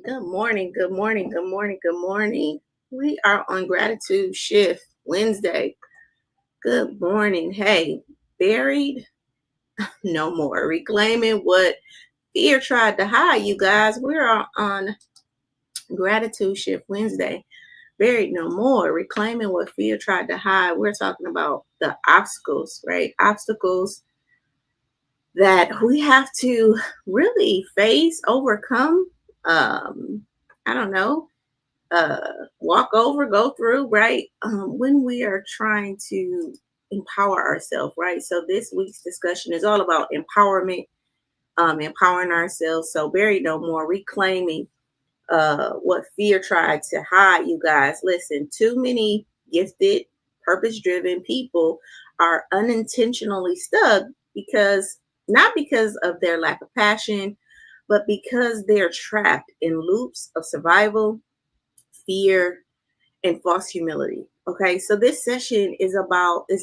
Good morning, good morning, good morning, good morning. We are on Gratitude Shift Wednesday. Good morning. Hey, buried no more. Reclaiming what fear tried to hide, you guys. We're on Gratitude Shift Wednesday. Buried no more. Reclaiming what fear tried to hide. We're talking about the obstacles, right? Obstacles that we have to really face, overcome. I don't know, uh, walk over, go through, right? When we are trying to empower ourselves, right? So this week's discussion is all about empowerment, empowering ourselves. So bury no more, reclaiming what fear tried to hide, you guys. Listen, too many gifted, purpose-driven people are unintentionally stuck because not because of their lack of passion, but because they're trapped in loops of survival, fear, and false humility. Okay, so this session is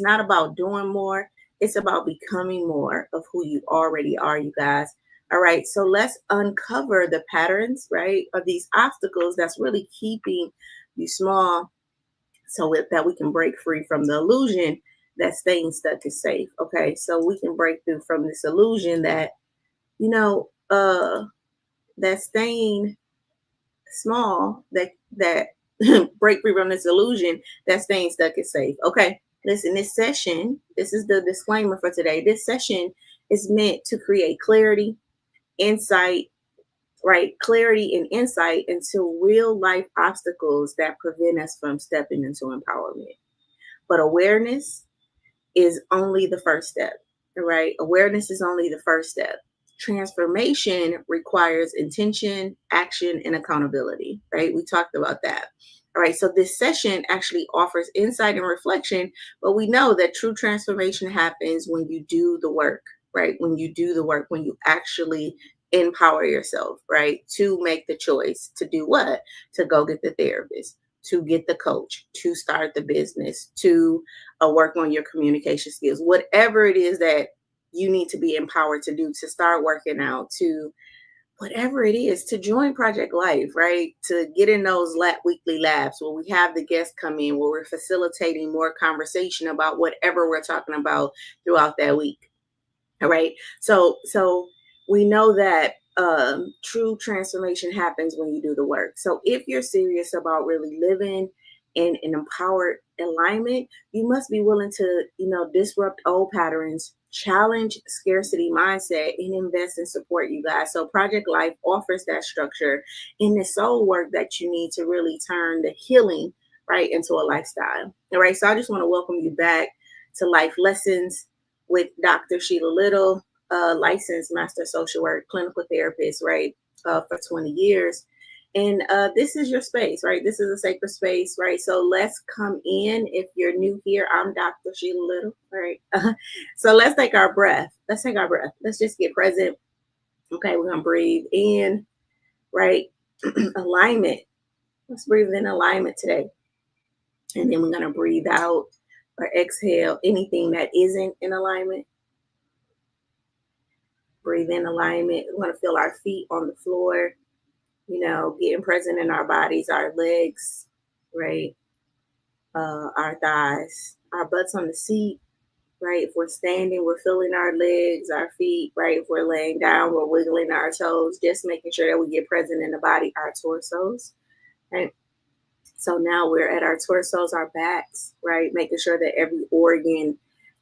not about doing more, it's about becoming more of who you already are, you guys. All right, so let's uncover the patterns, right, of these obstacles that's really keeping you small that we can break free from the illusion that staying stuck is safe. Okay, so we can break through from this illusion that, you know, that staying small, that break free from this illusion that staying stuck is safe. Okay, listen, this session, this is the disclaimer for today. This session is meant to create clarity, insight, right? Clarity and insight into real life obstacles that prevent us from stepping into empowerment. But awareness is only the first step, right? Awareness is only the first step. Transformation requires intention, action, and accountability, right? We talked about that. All right, so this session actually offers insight and reflection, but we know that true transformation happens when you do the work, right? When you do the work, when you actually empower yourself, right? To make the choice to do what? To go get the therapist, to get the coach, to start the business, to work on your communication skills, whatever it is that you need to be empowered to do, to start working out, to whatever it is, to join Project Life, right? To get in those weekly labs where we have the guests come in, where we're facilitating more conversation about whatever we're talking about throughout that week. All right. So we know that true transformation happens when you do the work. So if you're serious about really living in an empowered alignment, you must be willing to, disrupt old patterns, challenge scarcity mindset, and invest in support, you guys. So Project Life offers that structure in the soul work that you need to really turn the healing right into a lifestyle. All right. So I just want to welcome you back to Life Lessons with Dr. Sheila Little, licensed master social work, clinical therapist, right, for 20 years. And this is your space, right? This is a sacred space, right? So let's come in. If you're new here, I'm Dr. Sheila Little, right? So let's take our breath. Let's take our breath. Let's just get present. Okay, we're going to breathe in, right? Alignment. Let's breathe in alignment today. And then we're going to breathe out or exhale anything that isn't in alignment. Breathe in alignment. We want to feel our feet on the floor, getting present in our bodies, our legs, right? Our thighs, our butts on the seat, right? If we're standing, we're feeling our legs, our feet, right? If we're laying down, we're wiggling our toes, just making sure that we get present in the body, our torsos, right? So now we're at our torsos, our backs, right? Making sure that every organ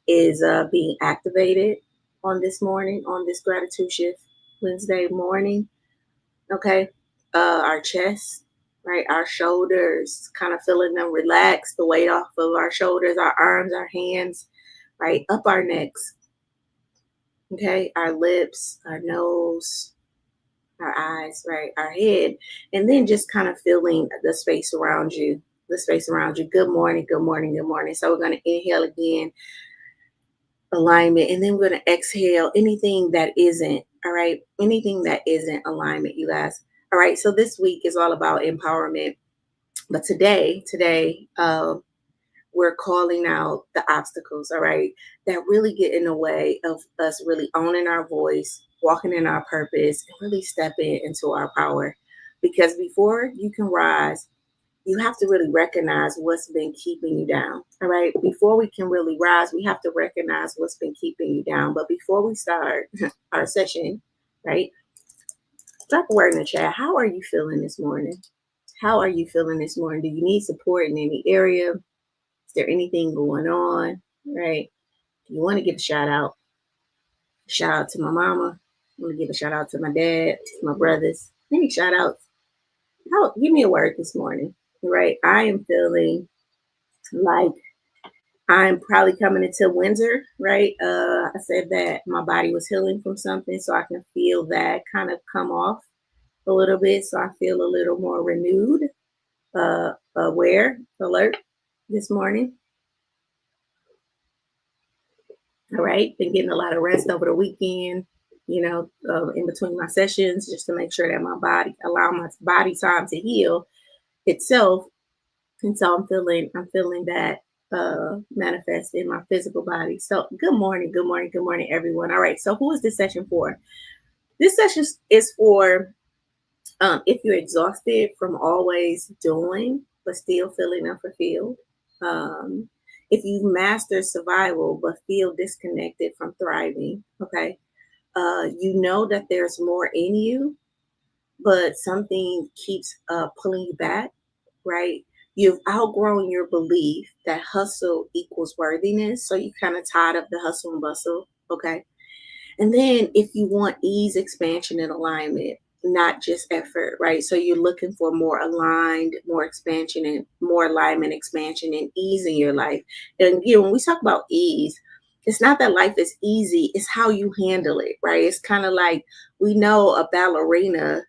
is being activated on this morning, on this gratitude shift Wednesday morning. Okay. Our chest, right? Our shoulders, kind of feeling them relax, the weight off of our shoulders, our arms, our hands, right? Up our necks. Okay. Our lips, our nose, our eyes, right? Our head. And then just kind of feeling the space around you. The space around you. Good morning, good morning, good morning. So we're going to inhale again, alignment, and then we're going to exhale anything that isn't, all right? Anything that isn't alignment, you guys. All right, so this week is all about empowerment. But today, we're calling out the obstacles, all right, that really get in the way of us really owning our voice, walking in our purpose, and really stepping into our power. Because before you can rise, you have to really recognize what's been keeping you down. All right. Before we can really rise, we have to recognize what's been keeping you down. But before we start our session, right, drop a word in the chat. How are you feeling this morning? How are you feeling this morning? Do you need support in any area? Is there anything going on? Right. Do you want to give a shout out? Shout out to my mama. I want to give a shout out to my dad, to my brothers. Any shout outs? How, give me a word this morning. Right. I am feeling like I'm probably coming into winter, right? I said that my body was healing from something, so I can feel that kind of come off a little bit. So I feel a little more renewed, aware, alert this morning. All right, been getting a lot of rest over the weekend, in between my sessions, just to make sure that allow my body time to heal itself. And so I'm feeling that manifest in my physical body. So good morning, good morning, good morning, everyone. All right. So who is this session for? This session is for if you're exhausted from always doing, but still feeling unfulfilled. Um, if you've mastered survival, but feel disconnected from thriving. Okay. You know that there's more in you, but something keeps pulling you back, right? You've outgrown your belief that hustle equals worthiness. So you kind of tired of the hustle and bustle. Okay. And then if you want ease, expansion, and alignment, not just effort, right? So you're looking for more aligned, more expansion, and more alignment, expansion, and ease in your life. And again, when we talk about ease, it's not that life is easy, it's how you handle it, right? It's kind of like we know a ballerina,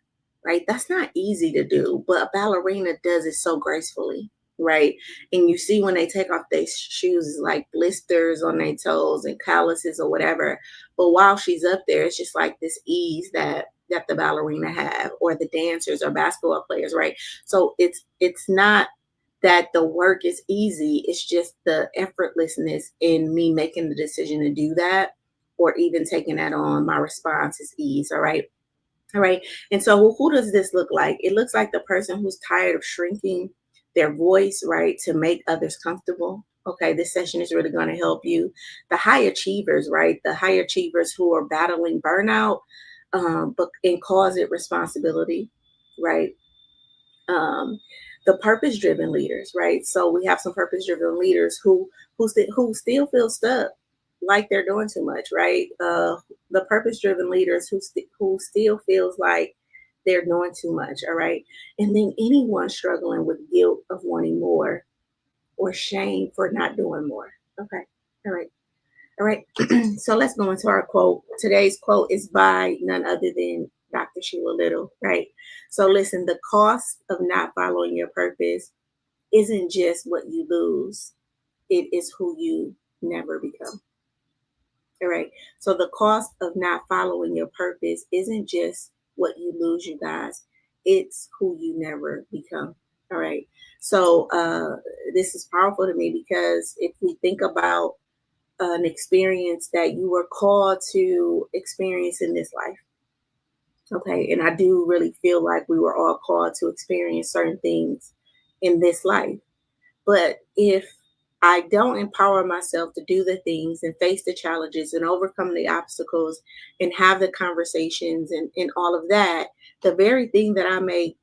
right? That's not easy to do, but a ballerina does it so gracefully, right? And you see when they take off their shoes, it's like blisters on their toes and calluses or whatever. But while she's up there, it's just like this ease that the ballerina have, or the dancers or basketball players, right? So it's not that the work is easy. It's just the effortlessness in me making the decision to do that, or even taking that on. My response is ease. All right. All right. And so who does this look like? It looks like the person who's tired of shrinking their voice, right, to make others comfortable. Okay, this session is really going to help you. The high achievers, right? The high achievers who are battling burnout, but in cause it responsibility, right? um, the purpose driven leaders, right? So we have some purpose driven leaders who still feel stuck, like they're doing too much, right? The purpose driven leaders who still feels like they're doing too much, all right? And then anyone struggling with guilt of wanting more, or shame for not doing more. Okay, all right. All right, so let's go into our quote. Today's quote is by none other than Dr. Sheila Little, right? So listen, the cost of not following your purpose isn't just what you lose, it is who you never become. All right, so the cost of not following your purpose isn't just what you lose, you guys, it's who you never become. All right, so this is powerful to me, because if we think about an experience that you were called to experience in this life. Okay. And I do really feel like we were all called to experience certain things in this life. But if I don't empower myself to do the things and face the challenges and overcome the obstacles and have the conversations and all of that, the very thing that I may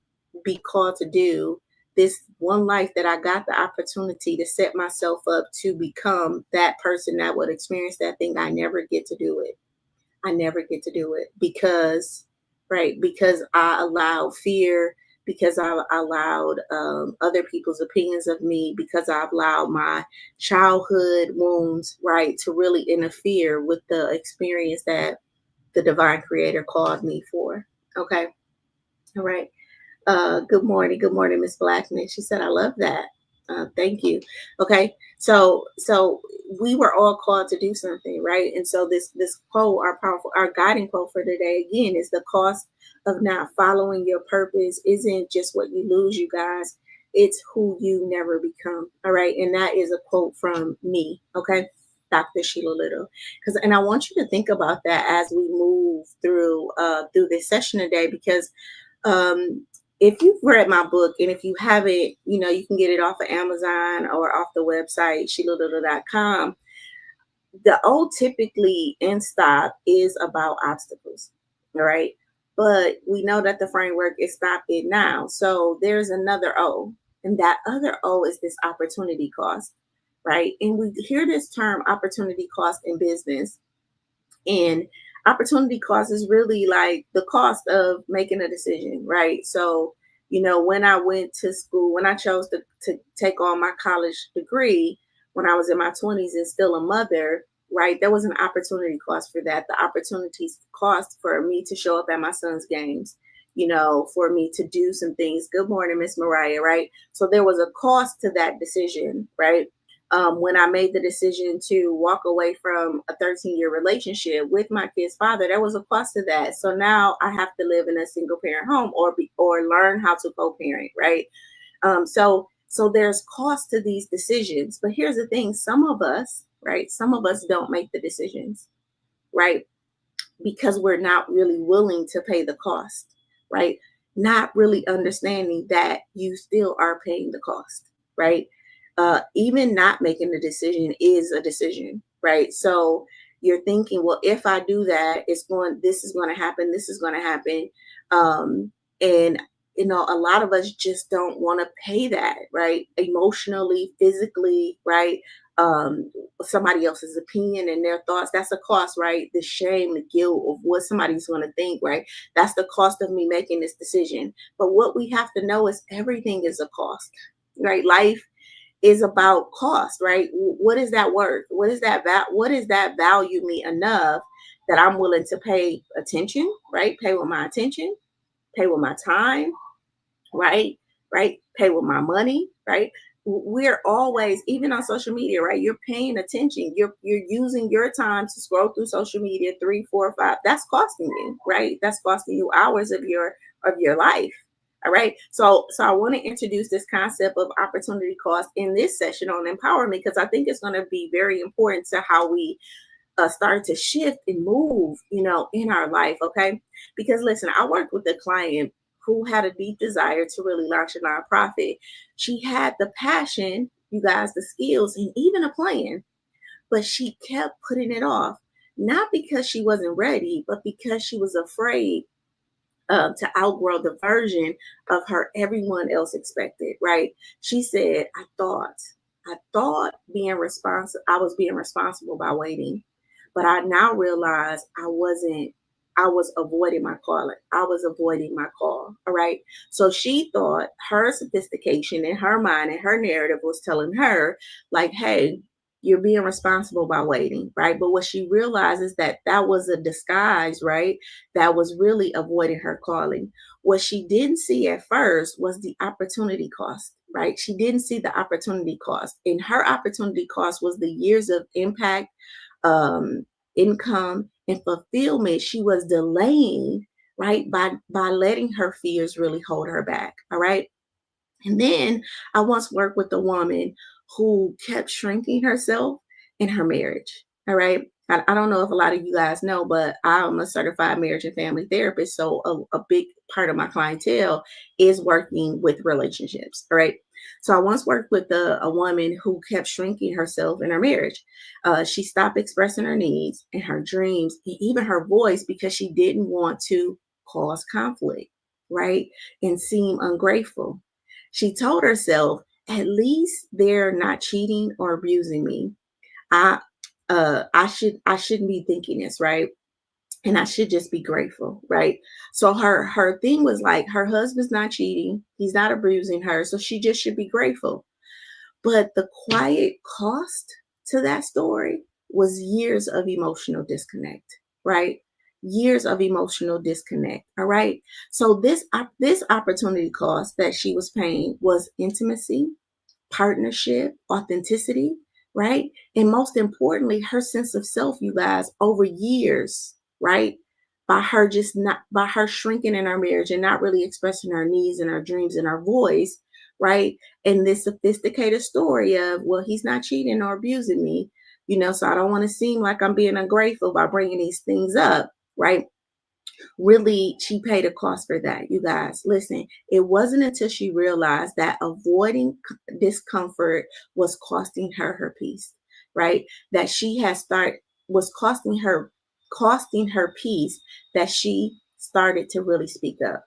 be called to do, this one life that I got the opportunity to set myself up to become that person that would experience that thing, I never get to do it. I never get to do it because, right, because I allowed fear, because I allowed other people's opinions of me, because I allowed my childhood wounds, right, to really interfere with the experience that the divine creator called me for. Okay. All right. Good morning, Miss Blackman. She said, I love that. Thank you. Okay. So we were all called to do something, right? And so this quote, our guiding quote for today again is the cost of not following your purpose isn't just what you lose, you guys. It's who you never become. All right. And that is a quote from me. Okay. Dr. Sheila Little. And I want you to think about that as we move through this session today, because um if you've read my book, and if you haven't, you can get it off of Amazon or off the website, sheila.com. The O typically in stop is about obstacles, all right? But we know that the framework is stop it now. So there's another O, and that other O is this opportunity cost, right? And we hear this term opportunity cost in business, and opportunity cost is really like the cost of making a decision, right? So, when I went to school, when I chose to take on my college degree when I was in my 20s and still a mother, right? There was an opportunity cost for that. The opportunity cost for me to show up at my son's games, for me to do some things. Good morning, Miss Mariah, right? So there was a cost to that decision, right? When I made the decision to walk away from a 13-year relationship with my kid's father, there was a cost to that. So now I have to live in a single parent home or learn how to co-parent, right? So there's cost to these decisions. But here's the thing: some of us, right? Some of us don't make the decisions, right? Because we're not really willing to pay the cost, right? Not really understanding that you still are paying the cost, right? Even not making the decision is a decision, right? So you're thinking, well, if I do that, this is going to happen, this is going to happen. And a lot of us just don't want to pay that, right? Emotionally, physically, right? Somebody else's opinion and their thoughts, that's a cost, right? The shame, the guilt of what somebody's going to think, right? That's the cost of me making this decision. But what we have to know is everything is a cost, right? Life is about cost, right? What is that worth? What is that value me enough that I'm willing to pay attention, right? Pay with my attention, pay with my time, right? Right? Pay with my money, right? We're always, even on social media, right? You're paying attention. You're using your time to scroll through social media 3, 4, 5. That's costing you, right? That's costing you hours of your life. All right. So I want to introduce this concept of opportunity cost in this session on empowerment, because I think it's going to be very important to how we start to shift and move, in our life. Okay. Because listen, I worked with a client who had a deep desire to really launch a nonprofit. She had the passion, you guys, the skills, and even a plan, but she kept putting it off. Not because she wasn't ready, but because she was afraid to outgrow the version of her everyone else expected, right? She said, I thought I was being responsible by waiting, but I now realize I was avoiding my calling. I was avoiding my call. All right. So she thought her sophistication in her mind and her narrative was telling her, like, hey, you're being responsible by waiting, right? But what she realized is that that was a disguise, right? That was really avoiding her calling. What she didn't see at first was the opportunity cost, right? She didn't see the opportunity cost. And her opportunity cost was the years of impact, um, income, and fulfillment she was delaying, right? By letting her fears really hold her back. All right. And then I once worked with a woman who kept shrinking herself in her marriage. All right. I don't know if a lot of you guys know, but I'm a certified marriage and family therapist. So a big part of my clientele is working with relationships. All right. So I once worked with a woman who kept shrinking herself in her marriage. She stopped expressing her needs and her dreams, and even her voice, because she didn't want to cause conflict, right? And seem ungrateful. She told herself, at least they're not cheating or abusing me. I I shouldn't be thinking this, right? And I should just be grateful, right? So her thing was like her husband's not cheating, he's not abusing her, so she just should be grateful. But the quiet cost to that story was years of emotional disconnect, right? Years of emotional disconnect. All right. So this opportunity cost that she was paying was intimacy, partnership, authenticity, right? And most importantly, her sense of self, you guys, over years, right? By her shrinking in our marriage and not really expressing her needs and her dreams and her voice, right? And this sophisticated story of, well, he's not cheating or abusing me, so I don't want to seem like I'm being ungrateful by bringing these things up, right? Really, she paid a cost for that, you guys. Listen, it wasn't until she realized that avoiding discomfort was costing her peace, right? That she had started was costing her peace, that she started to really speak up.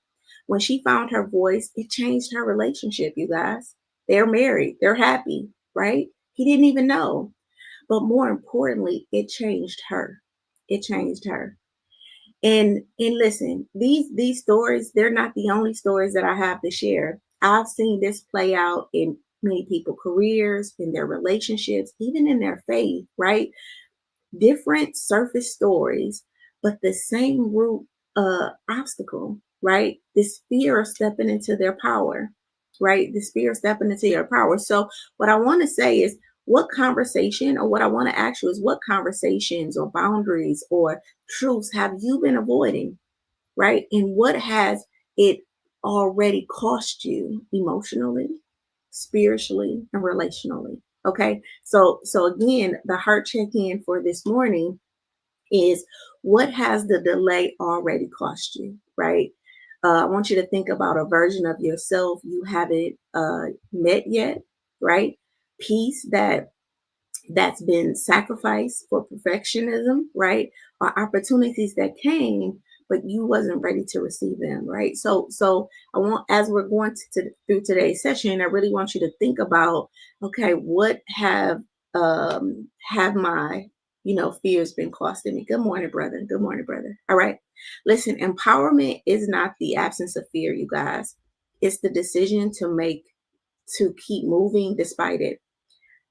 When she found her voice, it changed her relationship, you guys. They're married, they're happy, right? He didn't even know. But more importantly, it changed her. It changed her. And listen, these stories, they're not the only stories that I have to share. I've seen this play out in many people's careers, in their relationships, even in their faith, right? Different surface stories, but the same root obstacle, right? This fear of stepping into their power, right? This fear of stepping into your power. So, what I want to say is, what conversation, or what I want to ask you is, what conversations or boundaries or truths have you been avoiding, right? And what has it already cost you emotionally, spiritually, and relationally? Okay. So again, the heart check-in for this morning is, what has the delay already cost you, right? I want you to think about a version of yourself you haven't met yet, right? Peace that's been sacrificed for perfectionism, right? Or opportunities that came, but you wasn't ready to receive them, right? So I want, as we're going through today's session, I really want you to think about, okay, what have my fears been costing me? Good morning, brother. Good morning, brother. All right. Listen, empowerment is not the absence of fear, you guys. It's the decision to keep moving despite it.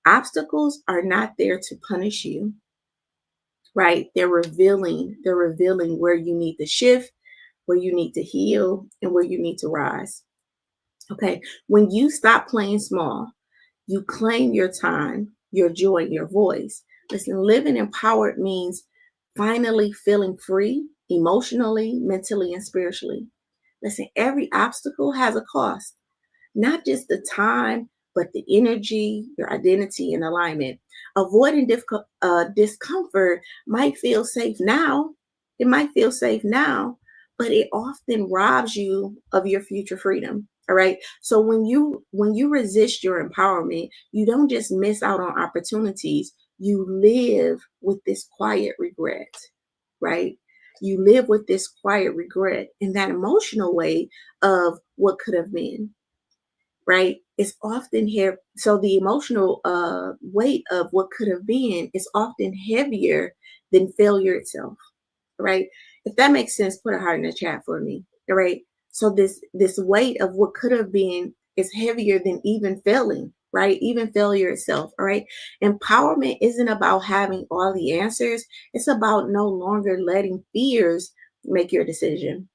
Obstacles are not there to punish you, right? They're revealing where you need to shift, where you need to heal, and where you need to rise. Okay. When you stop playing small, you claim your time, your joy, your voice. Listen, living empowered means finally feeling free emotionally, mentally, and spiritually. Listen, every obstacle has a cost, not just the time, but the energy, your identity, and alignment. Avoiding discomfort might feel safe now. It might feel safe now, but it often robs you of your future freedom. All right. So when you resist your empowerment, you don't just miss out on opportunities. You live with this quiet regret, right? You live with this quiet regret and that emotional weight of what could have been, right? It's often here. So the emotional weight of what could have been is often heavier than failure itself, right? If that makes sense, put a heart in the chat for me, all right? So this weight of what could have been is heavier than even failing, right? Even failure itself, all right? Empowerment isn't about having all the answers. It's about no longer letting fears make your decision.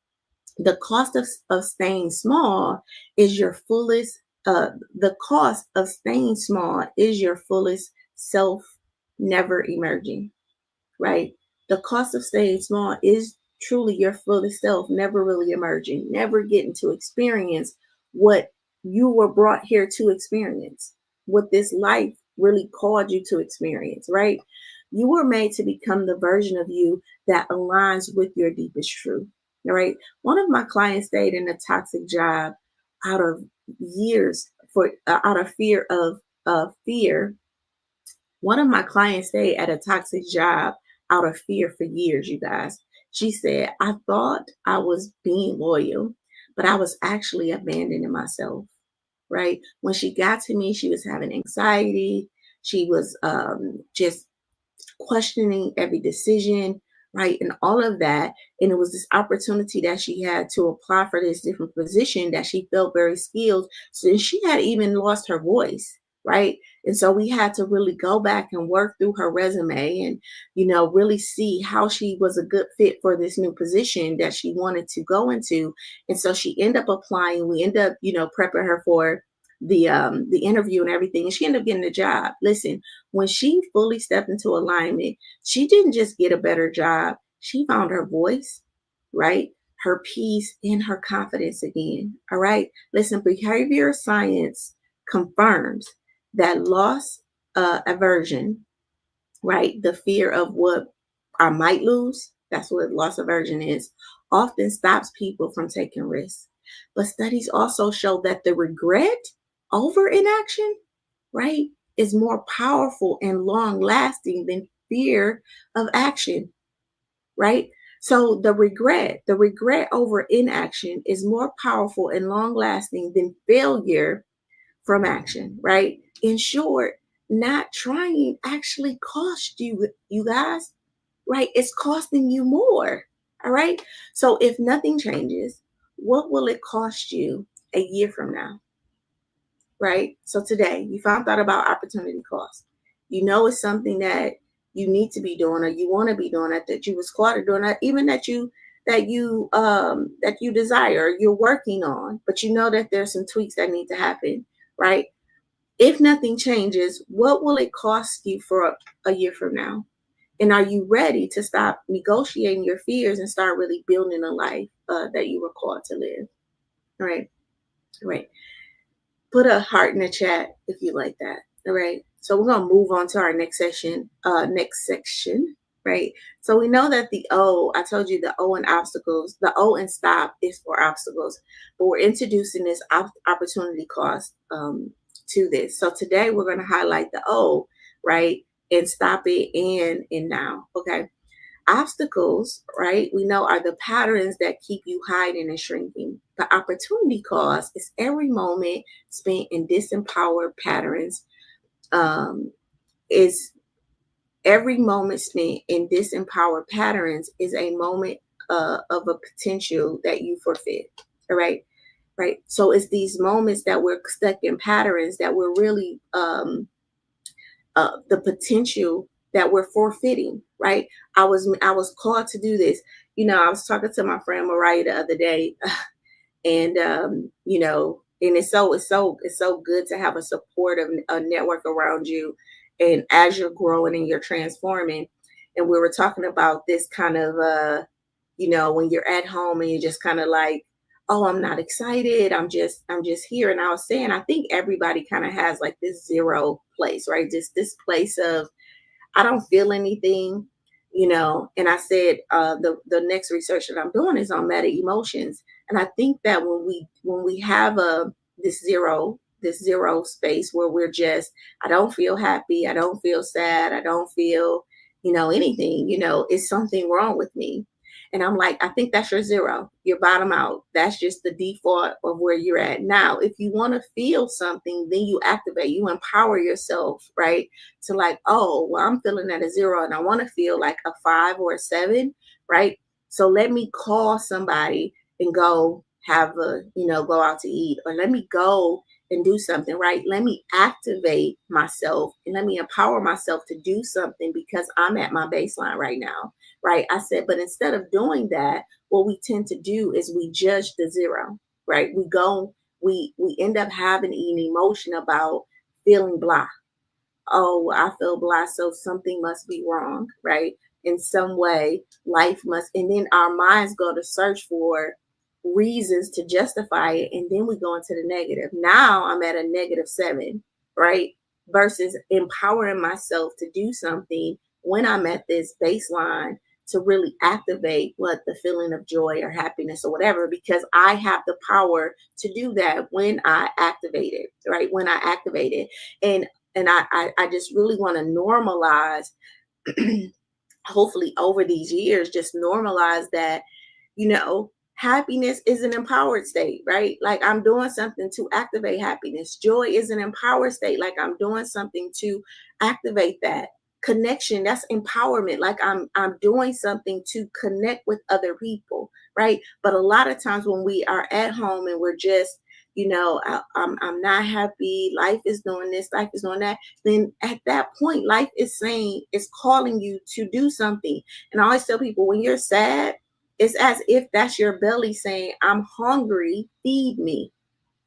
The cost of staying small is your fullest the cost of staying small is your fullest self never emerging, right? The cost of staying small is truly your fullest self never really emerging, never getting to experience what you were brought here to experience, what this life really called you to experience, right? You were made to become the version of you that aligns with your deepest truth. All right. One of my clients stayed in a toxic job out of years for out of fear. One of my clients stayed at a toxic job out of fear for years, you guys. She said, I thought I was being loyal, but I was actually abandoning myself, right? When she got to me, she was having anxiety. She was just questioning every decision, right? And all of that. And it was this opportunity that she had to apply for this different position that she felt very skilled. So she had even lost her voice, right? And so we had to really go back and work through her resume and, really see how she was a good fit for this new position that she wanted to go into. And so she ended up applying. We ended up, prepping her for the interview and everything. And she ended up getting the job. Listen, when she fully stepped into alignment, she didn't just get a better job. She found her voice, right? Her peace and her confidence again. All right. Listen, behavior science confirms that loss aversion, right? The fear of what I might lose. That's what loss aversion is. often stops people from taking risks. But studies also show that the regret over inaction, right, is more powerful and long lasting than fear of action, right? So the regret over inaction is more powerful and long lasting than failure from action, right? In short, not trying actually cost you, you guys, right? It's costing you more. All right. So if nothing changes, what will it cost you a year from now? Right. So today you found out about opportunity cost. You know it's something that you need to be doing or you want to be doing that you was caught doing that even that you desire, you're working on, but you know that there's some tweaks that need to happen, right? If nothing changes, what will it cost you for a year from now? And are you ready to stop negotiating your fears and start really building a life that you were called to live? Right, right. Put a heart in the chat if you like that. All right. So we're gonna move on to our next section. Right. So we know that the O, I told you the O in obstacles, the O in stop is for obstacles, but we're introducing this opportunity cost to this. So today we're going to highlight the O, right, and stop it and in now. Okay. Obstacles, right, we know are the patterns that keep you hiding and shrinking. The opportunity cost is every moment spent in disempowered patterns. Is every moment spent in disempowered patterns is a moment of a potential that you forfeit. All right, right. So it's these moments that we're stuck in patterns that we're really the potential that we're forfeiting, right? I was called to do this. I was talking to my friend Mariah the other day, and and it's so good to have a supportive a network around you, and as you're growing and you're transforming. And we were talking about this kind of when you're at home and you're just kind of like, oh, I'm not excited, I'm just here. And I was saying, I think everybody kind of has like this zero place, right? Just this place of I don't feel anything, And I said the next research that I'm doing is on meta emotions, and I think that when we have this zero space where we're just I don't feel happy, I don't feel sad, I don't feel anything, is something wrong with me. And I'm like, I think that's your zero, your bottom out. That's just the default of where you're at. Now, if you want to feel something, then you activate, you empower yourself, right? To like, oh, well, I'm feeling at a zero and I want to feel like a 5 or a 7, right? So let me call somebody and go go out to eat, or let me go and do something, right? Let me activate myself and let me empower myself to do something because I'm at my baseline right now, right? I said, but instead of doing that, what we tend to do is we judge the zero, right? We end up having an emotion about feeling blah. Oh, I feel blah, so something must be wrong, right? In some way, life must, and then our minds go to search for reasons to justify it, and then we go into the negative. Now I'm at a -7, right? Versus empowering myself to do something when I'm at this baseline to really activate what the feeling of joy or happiness or whatever, because I have the power to do that when I activate it, right? When I activate it. And I just really want to normalize, hopefully over these years, just normalize that, happiness is an empowered state, right? Like I'm doing something to activate happiness. Joy is an empowered state. Like I'm doing something to activate that. Connection, that's empowerment. Like I'm doing something to connect with other people, right? But a lot of times when we are at home and we're just I'm not happy, life is doing this, life is doing that, then at that point life is saying, it's calling you to do something. And I always tell people, when you're sad, it's as if that's your belly saying, I'm hungry, feed me,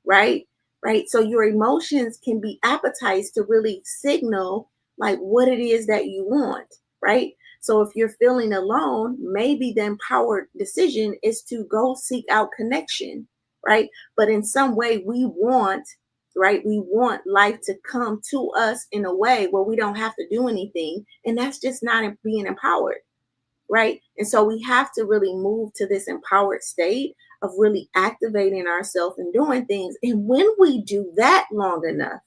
right? Right. So your emotions can be appetites to really signal like what it is that you want, right? So if you're feeling alone, maybe the empowered decision is to go seek out connection, right? But in some way right? We want life to come to us in a way where we don't have to do anything. And that's just not being empowered. right? And so we have to really move to this empowered state of really activating ourselves and doing things. And when we do that long enough,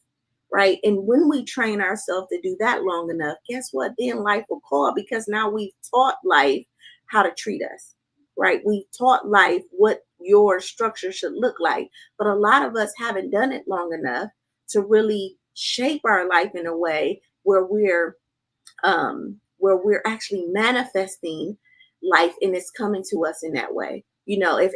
right? And when we train ourselves to do that long enough, guess what? Then life will call, because now we've taught life how to treat us, right? We've taught life what your structure should look like. But a lot of us haven't done it long enough to really shape our life in a way where we're actually manifesting life and it's coming to us in that way. You know, if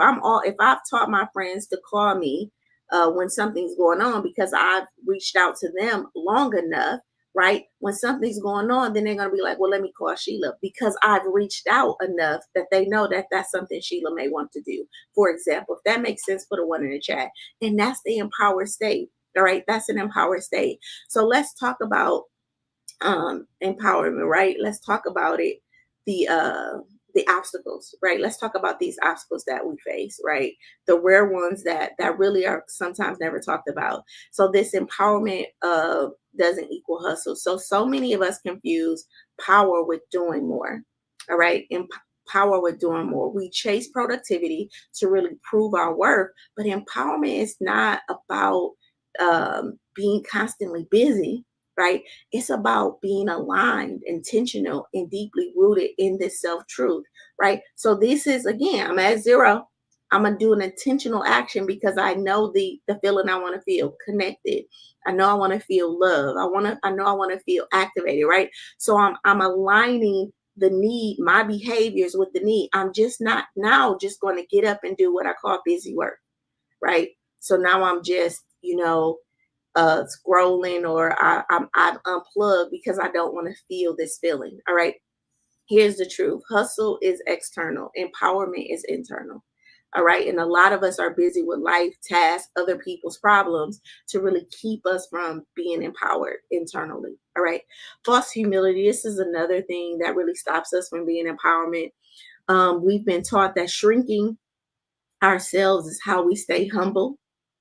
I've taught my friends to call me when something's going on because I've reached out to them long enough, right? When something's going on, then they're gonna be like, well, let me call Sheila, because I've reached out enough that they know that that's something Sheila may want to do. For example, if that makes sense, put a one in the chat. And that's the empowered state. All right, that's an empowered state. So let's talk about empowerment, right? Let's talk about it. The obstacles, right? Let's talk about these obstacles that we face, right? The rare ones that really are sometimes never talked about. So this empowerment doesn't equal hustle. So many of us confuse power with doing more. All right. Power with doing more. We chase productivity to really prove our worth, but empowerment is not about being constantly busy, right? It's about being aligned, intentional, and deeply rooted in this self truth, right? So this is, again, I'm at zero. I'm gonna do an intentional action because I know the feeling I want to feel connected. I know I want to feel love. I know I want to feel activated, right? So I'm aligning the need, my behaviors with the need. I'm just not now just going to get up and do what I call busy work, right? So now I'm just, scrolling, or I've unplugged because I don't want to feel this feeling. All right. Here's the truth. Hustle is external. Empowerment is internal. All right. And a lot of us are busy with life, tasks, other people's problems to really keep us from being empowered internally. All right. False humility. This is another thing that really stops us from being empowerment. We've been taught that shrinking ourselves is how we stay humble,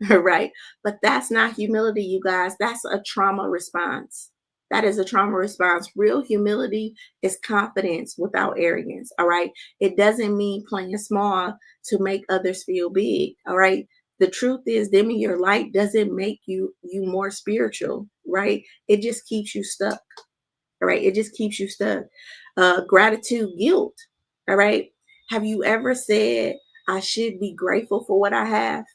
right? But that's not humility, you guys. That's a trauma response. That is a trauma response. Real humility is confidence without arrogance, all right? It doesn't mean playing small to make others feel big, all right? The truth is, dimming your light doesn't make you more spiritual, right? It just keeps you stuck, all right? It just keeps you stuck. Gratitude, guilt, all right? Have you ever said, I should be grateful for what I have?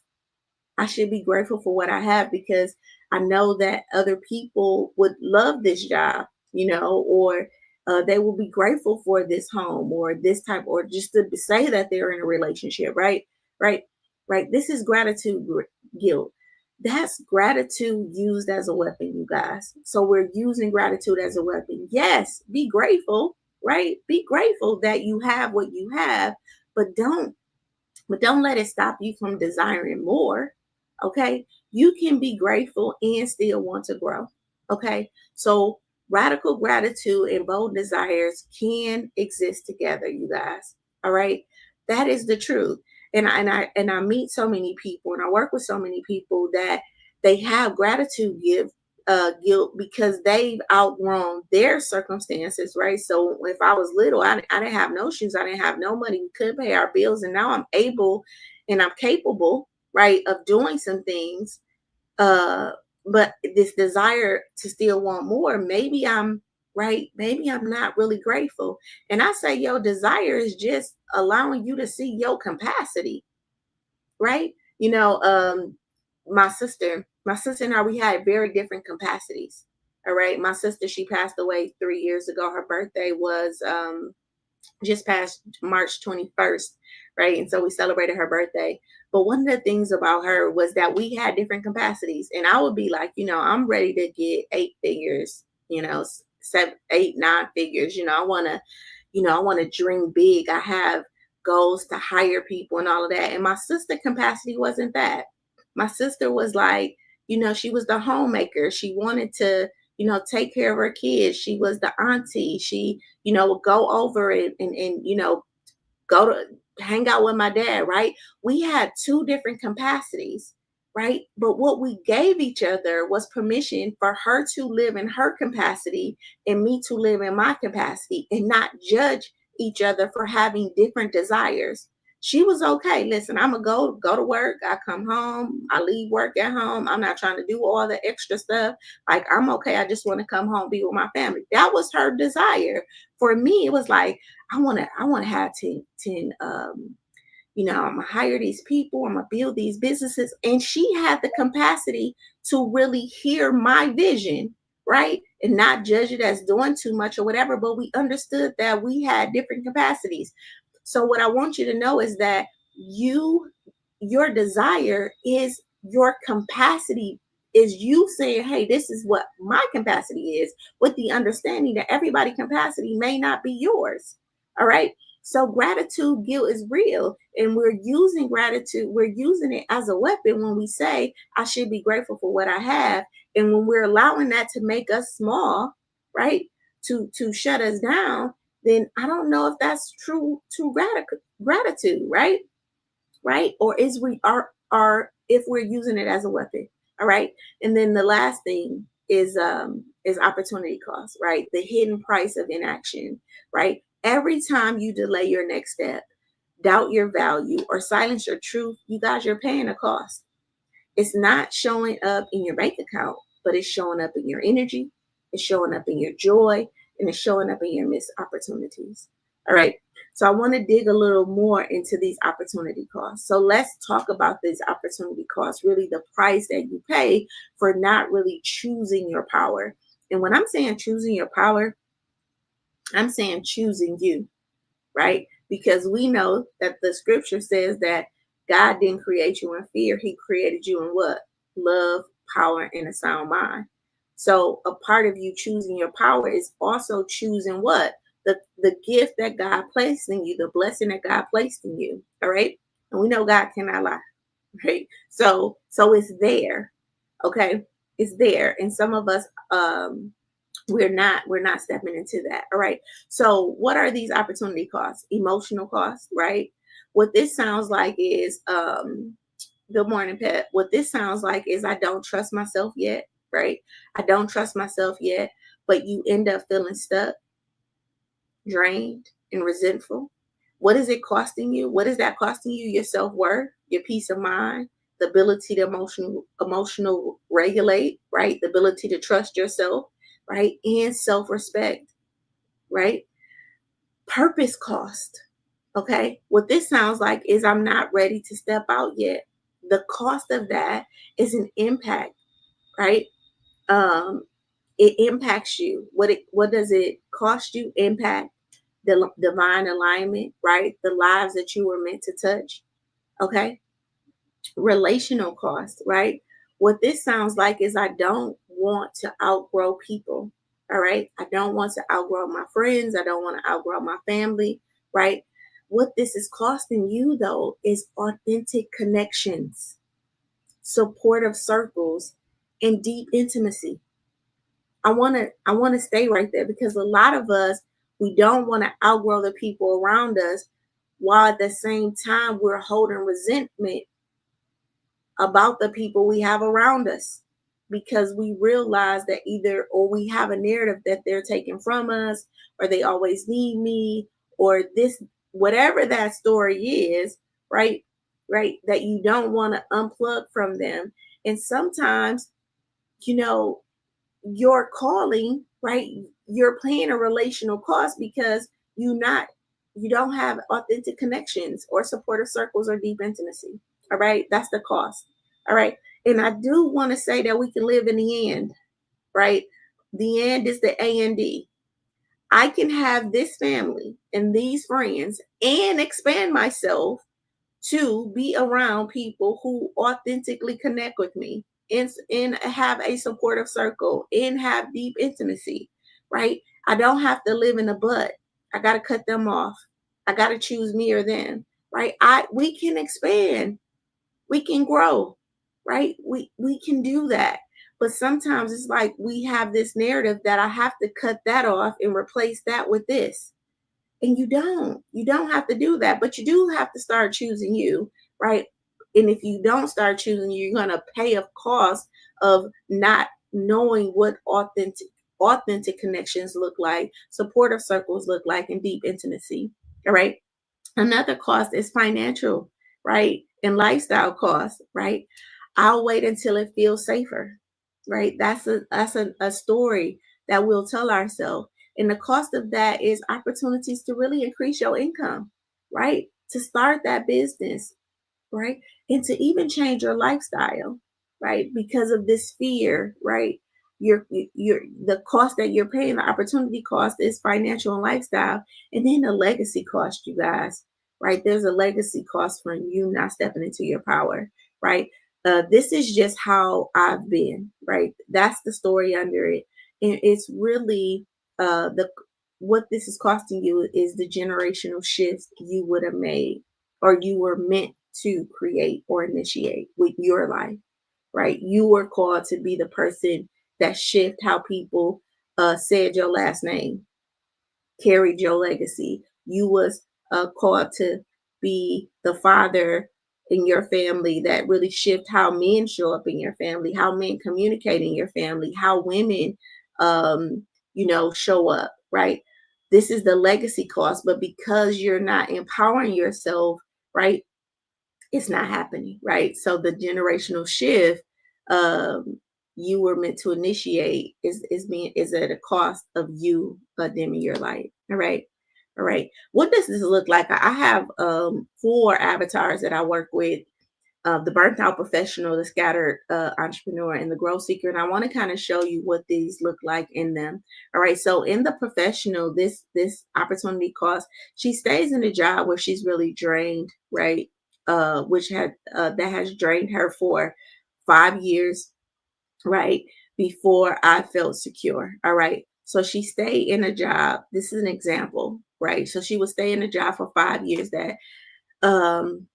I should be grateful for what I have because I know that other people would love this job, or they will be grateful for this home or this type, or just to say that they're in a relationship, right? Right? Right? This is gratitude guilt. That's gratitude used as a weapon, you guys. So we're using gratitude as a weapon. Yes, be grateful, right? Be grateful that you have what you have, but don't let it stop you from desiring more. Okay. You can be grateful and still want to grow. Okay. So radical gratitude and bold desires can exist together, you guys. All right. That is the truth. And I meet so many people and I work with so many people that they have gratitude guilt because they've outgrown their circumstances, right? So if I was little, I didn't have no shoes, I didn't have no money, we couldn't pay our bills, and now I'm able and I'm capable, right, of doing some things. Uh, but this desire to still want more, maybe I'm right, maybe I'm not really grateful. And I say your desire is just allowing you to see your capacity, right? My sister and I, we had very different capacities. All right. My sister, she passed away 3 years ago. Her birthday was just past March 21st, right? And so we celebrated her birthday. But one of the things about her was that we had different capacities. And I would be like, I'm ready to get 8 figures, seven, 8, 9 figures. I want to dream big. I have goals to hire people and all of that. And my sister capacity wasn't that. My sister was like, she was the homemaker. She wanted to, take care of her kids. She was the auntie. She, would go over and go to hang out with my dad, right? We had two different capacities, right? But what we gave each other was permission for her to live in her capacity and me to live in my capacity, and not judge each other for having different desires. She was okay. Listen, I'm gonna go to work. I come home. I leave work at home. I'm not trying to do all the extra stuff. Like, I'm okay. I just want to come home, be with my family. That was her desire. For me, it was like, I want to have 10 I'm gonna hire these people, I'm gonna build these businesses. And she had the capacity to really hear my vision, right? And not judge it as doing too much or whatever, but we understood that we had different capacities. So what I want you to know is that your desire is your capacity, is you saying, hey, this is what my capacity is, with the understanding that everybody's capacity may not be yours. All right. So gratitude guilt is real, and we're using gratitude, we're using it as a weapon when we say, I should be grateful for what I have. And when we're allowing that to make us small, right? To shut us down, then I don't know if that's true gratitude, right? Right? Or is we are if we're using it as a weapon. All right. And then the last thing is opportunity cost, right? The hidden price of inaction, right? Every time you delay your next step, doubt your value, or silence your truth, you guys, you're paying a cost. It's not showing up in your bank account, but it's showing up in your energy, it's showing up in your joy, and it's showing up in your missed opportunities. All right. So I want to dig a little more into these opportunity costs. So let's talk about these opportunity costs, really the price that you pay for not really choosing your power. And when I'm saying choosing your power, I'm saying choosing you, right? Because we know that the scripture says that God didn't create you in fear. He created you in what? Love, power, and a sound mind. So a part of you choosing your power is also choosing what? The gift that God placed in you, the blessing that God placed in you. All right. And we know God cannot lie. Right. So it's there. Okay. It's there. And some of us we're not stepping into that. All right. So what are these opportunity costs? Emotional costs, right? What this sounds like is good morning, Pet. What this sounds like is I don't trust myself yet, right? I don't trust myself yet, but you end up feeling stuck, drained, and resentful. What is it costing you? What is that costing you? Your self-worth, your peace of mind, the ability to emotional regulate, right? The ability to trust yourself, right? And self-respect, right? Purpose cost. Okay. What this sounds like is I'm not ready to step out yet. The cost of that is an impact, right? Um, it impacts you. What does it cost you? Impact, the divine alignment, right? The lives that you were meant to touch. Okay. Relational cost, right? What this sounds like is I don't want to outgrow people. All right. I don't want to outgrow my friends. I don't want to outgrow my family, right? What this is costing you though is authentic connections, supportive circles, and deep intimacy. I want to stay right there, because a lot of us, we don't want to outgrow the people around us, while at the same time we're holding resentment about the people we have around us, because we realize that either, or we have a narrative that they're taking from us, or they always need me, or this, whatever that story is, right? Right, that you don't want to unplug from them. And sometimes, you know, your calling, right? You're paying a relational cost because you don't have authentic connections or supportive circles or deep intimacy. All right. That's the cost. All right. And I do want to say that we can live in the end, right? The end is the A&D. I can have this family and these friends and expand myself to be around people who authentically connect with me, and have a supportive circle and have deep intimacy, right? I don't have to live in a butt. I got to cut them off. I got to choose me or them, right? We can expand, we can grow, right? We can do that. But sometimes it's like we have this narrative that I have to cut that off and replace that with this. And you don't have to do that, but you do have to start choosing you, right? And if you don't start choosing, you're going to pay a cost of not knowing what authentic connections look like, supportive circles look like, and deep intimacy. All right. Another cost is financial, right? And lifestyle costs, right? I'll wait until it feels safer, right? That's a story that we'll tell ourselves. And the cost of that is opportunities to really increase your income, right? To start that business, right? And to even change your lifestyle, right? Because of this fear, right? You're the cost that you're paying, the opportunity cost is financial and lifestyle, and then the legacy cost, you guys, right? There's a legacy cost from you not stepping into your power, right? This is just how I've been, right? That's the story under it, and it's really the what this is costing you is the generational shifts you would have made or you were meant to create or initiate with your life, right? You were called to be the person that shift how people said your last name, carried your legacy. You was called to be the father in your family that really shift how men show up in your family, how men communicate in your family, how women, um, show up, right? This is the legacy cost, but because you're not empowering yourself, right? It's not happening, right? So the generational shift you were meant to initiate is at a cost of you dimming your light. All right. All right. What does this look like? I have 4 avatars that I work with, the burnt out professional, the scattered entrepreneur, and the growth seeker. And I want to kind of show you what these look like in them. All right. So in the professional, this opportunity cost, she stays in a job where she's really drained, right? Which had that has drained her for 5 years, right? Before I felt secure. All right. So she stayed in a job. This is an example, right? So she would stay in a job for 5 years that um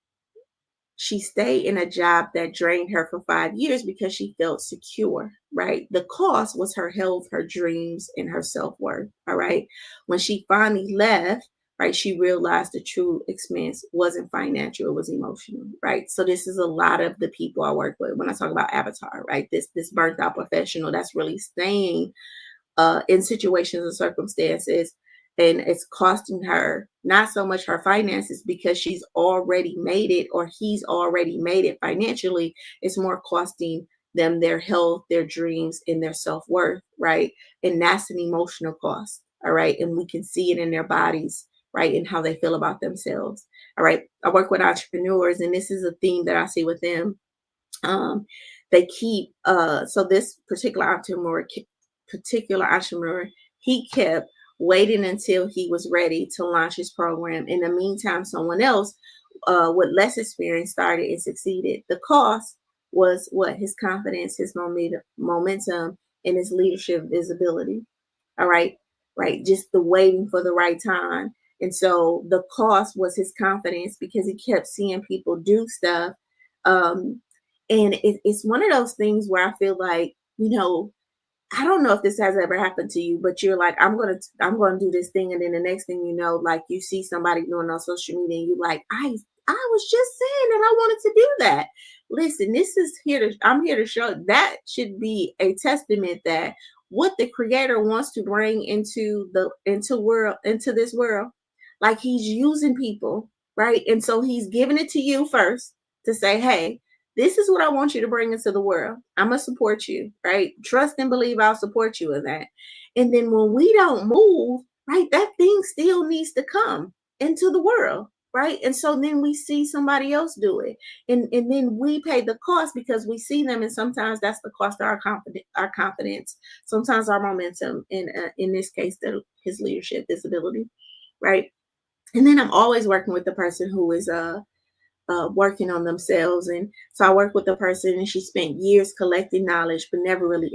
she stayed in a job that drained her for 5 years because she felt secure, right? The cost was her health, her dreams, and her self worth. All right. When she finally left, right, she realized the true expense wasn't financial, it was emotional, right? So this is a lot of the people I work with when I talk about avatar, right? This burnt out professional that's really staying in situations and circumstances, and it's costing her not so much her finances because she's already made it or he's already made it financially. It's more costing them their health, their dreams, and their self-worth, right? And that's an emotional cost. All right. And we can see it in their bodies, right? And how they feel about themselves. All right. I work with entrepreneurs, and this is a theme that I see with them. um, they keep so this particular entrepreneur, he kept waiting until he was ready to launch his program. In the meantime, someone else with less experience started and succeeded. The cost was what? His confidence, his momentum, and his leadership visibility. All right. Right. Just the waiting for the right time. And so the cost was his confidence because he kept seeing people do stuff. Um, and it's one of those things where I feel like, I don't know if this has ever happened to you, but you're like, I'm gonna do this thing, and then the next thing you know, like you see somebody doing on social media, and you like, I was just saying that I wanted to do that. Listen, I'm here to show that should be a testament that what the creator wants to bring into this world, like he's using people, right? And so he's giving it to you first to say, hey, this is what I want you to bring into the world. I'm going to support you, right? Trust and believe I'll support you in that. And then when we don't move, right, that thing still needs to come into the world, right? And so then we see somebody else do it. And then we pay the cost because we see them. And sometimes that's the cost of our confidence, sometimes our momentum, in this case, his leadership, his ability, right? And then I'm always working with the person who is working on themselves. And so I work with a person, and she spent years collecting knowledge, but never really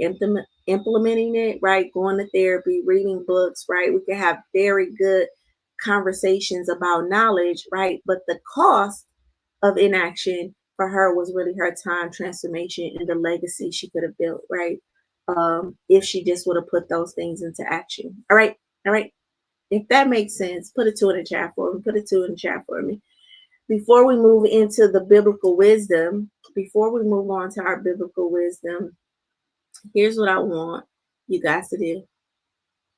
implementing it, right? Going to therapy, reading books, right? We can have very good conversations about knowledge, right? But the cost of inaction for her was really her time, transformation, and the legacy she could have built, right? If she just would have put those things into action. All right. All right. If that makes sense, put a 2 in the chat for me. Put a 2 in the chat for me. Before we move into the biblical wisdom, before we move on to our biblical wisdom, here's what I want you guys to do.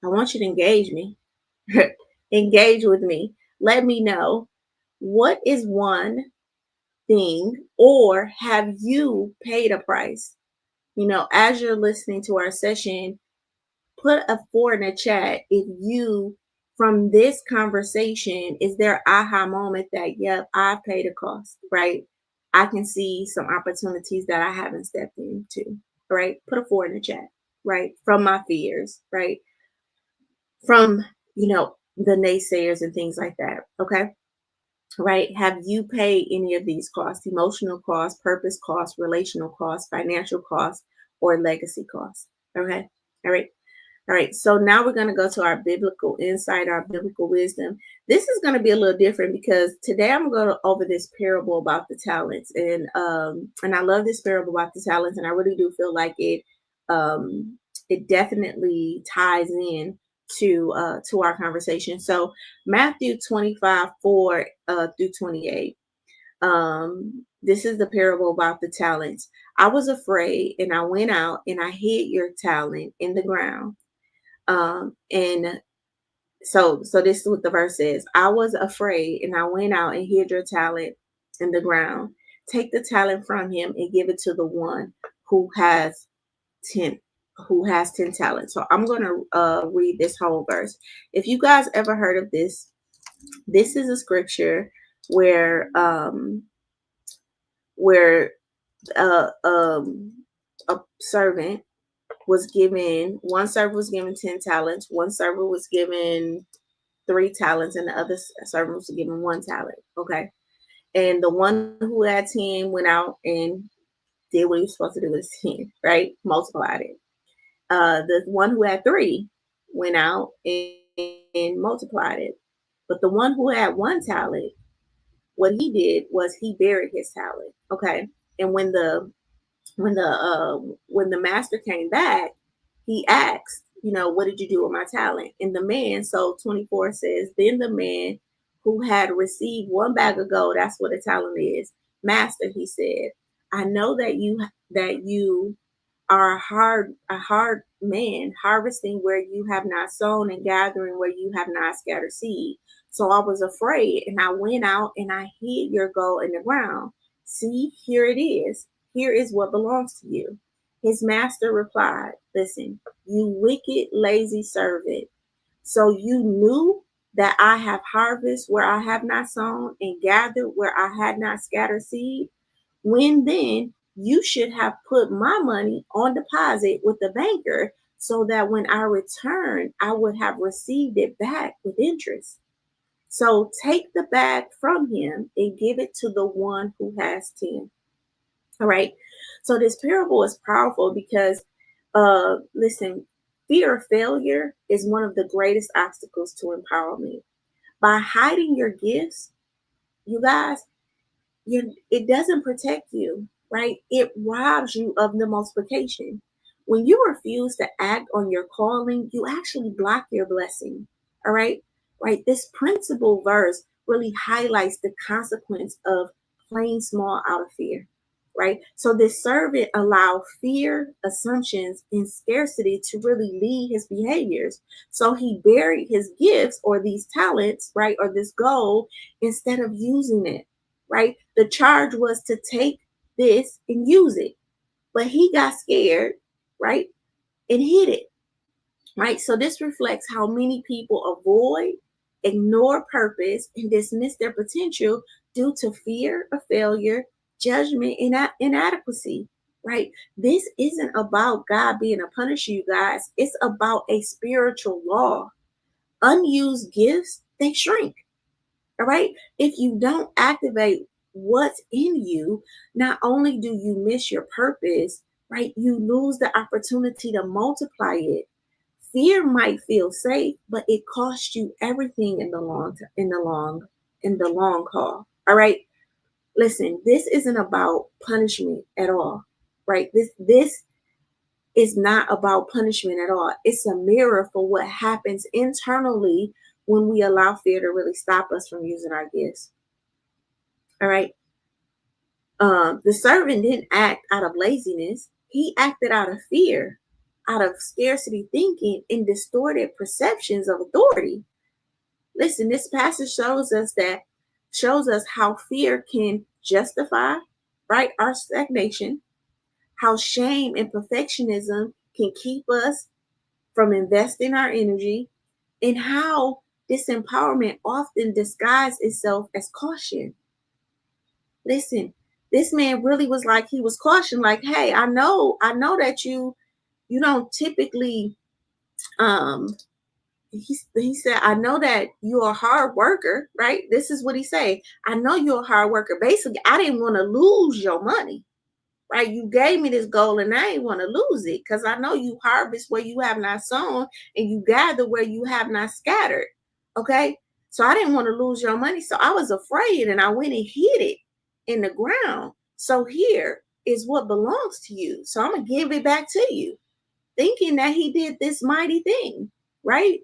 I want you to engage me. Engage with me. Let me know, what is one thing, or have you paid a price? As you're listening to our session, put a 4 in the chat if you, from this conversation, is there aha moment that, yep, I've paid a cost, right? I can see some opportunities that I haven't stepped into, right? Put a 4 in the chat, right? From my fears, right? From, the naysayers and things like that, okay? Right? Have you paid any of these costs? Emotional costs, purpose costs, relational costs, financial costs, or legacy costs? Okay. All right. All right. So now we're going to go to our biblical insight, our biblical wisdom. This is going to be a little different because today I'm going to go over this parable about the talents, and I love this parable about the talents, and I really do feel like it definitely ties in to our conversation. So Matthew 25:4 through 28. This is the parable about the talents. I was afraid, and I went out and I hid your talent in the ground. And so this is what the verse says. I was afraid, and I went out and hid your talent in the ground. Take the talent from him and give it to the one who has 10 10 talents. So I'm going to read this whole verse. If you guys ever heard of this, this is a scripture where where a servant was given, one servant was given 10 talents, one servant was given 3 talents, and the other servant was given 1 talent. Okay. And the one who had 10 went out and did what he was supposed to do with 10, right? Multiplied it. The one who had 3 went out and multiplied it. But the one who had 1 talent, what he did was he buried his talent. Okay. And when the master came back, he asked, what did you do with my talent? And the man, so 24 says, then the man who had received 1 bag of gold, that's what a talent is. Master, he said, I know that you are a hard man, harvesting where you have not sown and gathering where you have not scattered seed. So I was afraid, and I went out and I hid your gold in the ground. See, here it is. Here is what belongs to you. His master replied, listen, you wicked, lazy servant. So you knew that I have harvested where I have not sown and gathered where I had not scattered seed. When then you should have put my money on deposit with the banker, so that when I return, I would have received it back with interest. So take the bag from him and give it to the one who has 10. All right. So this parable is powerful because, listen, fear of failure is one of the greatest obstacles to empowerment. By hiding your gifts, you guys, it doesn't protect you, right? It robs you of the multiplication. When you refuse to act on your calling, you actually block your blessing. All right. Right. This principle verse really highlights the consequence of playing small out of fear. Right. So this servant allowed fear, assumptions, and scarcity to really lead his behaviors. So he buried his gifts, or these talents, right, or this gold, instead of using it. Right. The charge was to take this and use it, but he got scared, right, and hid it. Right. So this reflects how many people avoid, ignore purpose, and dismiss their potential due to fear of failure, judgment, and inadequacy. Right. This isn't about God being a punisher, you guys. It's about a spiritual law. Unused gifts, they shrink. All right. If you don't activate what's in you, not only do you miss your purpose, right, you lose the opportunity to multiply it. Fear might feel safe, but it costs you everything in the long haul. All right. Listen, this isn't about punishment at all. Right? This is not about punishment at all. It's a mirror for what happens internally when we allow fear to really stop us from using our gifts. All right. The servant didn't act out of laziness. He acted out of fear, out of scarcity thinking and distorted perceptions of authority. Listen, this passage shows us how fear can justify, right, our stagnation, how shame and perfectionism can keep us from investing our energy, and how disempowerment often disguises itself as caution. Listen, this man really was like, he was cautioned, like, hey, I know that you don't typically um he said, I know that you're a hard worker, right? This is what he said. I know you're a hard worker. Basically, I didn't want to lose your money, right? You gave me this goal and I didn't want to lose it because I know you harvest where you have not sown and you gather where you have not scattered. Okay. So I didn't want to lose your money. So I was afraid and I went and hid it in the ground. So here is what belongs to you. So I'm going to give it back to you, thinking that he did this mighty thing, right?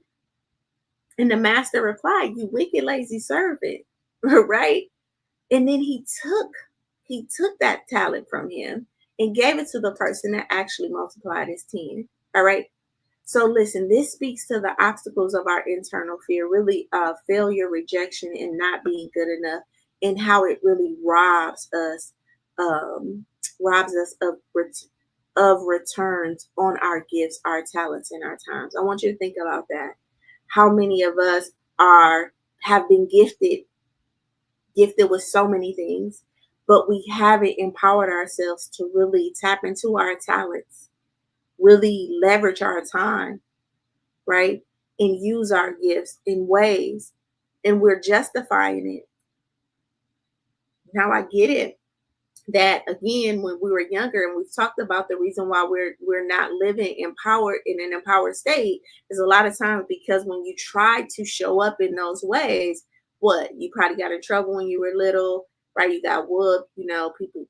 And the master replied, you wicked, lazy servant, right? And then he took that talent from him and gave it to the person that actually multiplied his 10. All right. So listen, this speaks to the obstacles of our internal fear, really failure, rejection, and not being good enough, and how it really robs us of returns on our gifts, our talents, and our times. I want you to think about that. How many of us are have been gifted with so many things, but we haven't empowered ourselves to really tap into our talents, really leverage our time, right? And use our gifts in ways, and we're justifying it. Now I get it that again when we were younger, and we've talked about the reason why we're not living empowered in an empowered state is a lot of times because when you try to show up in those ways, what, you probably got in trouble when you were little, right? You got whooped, people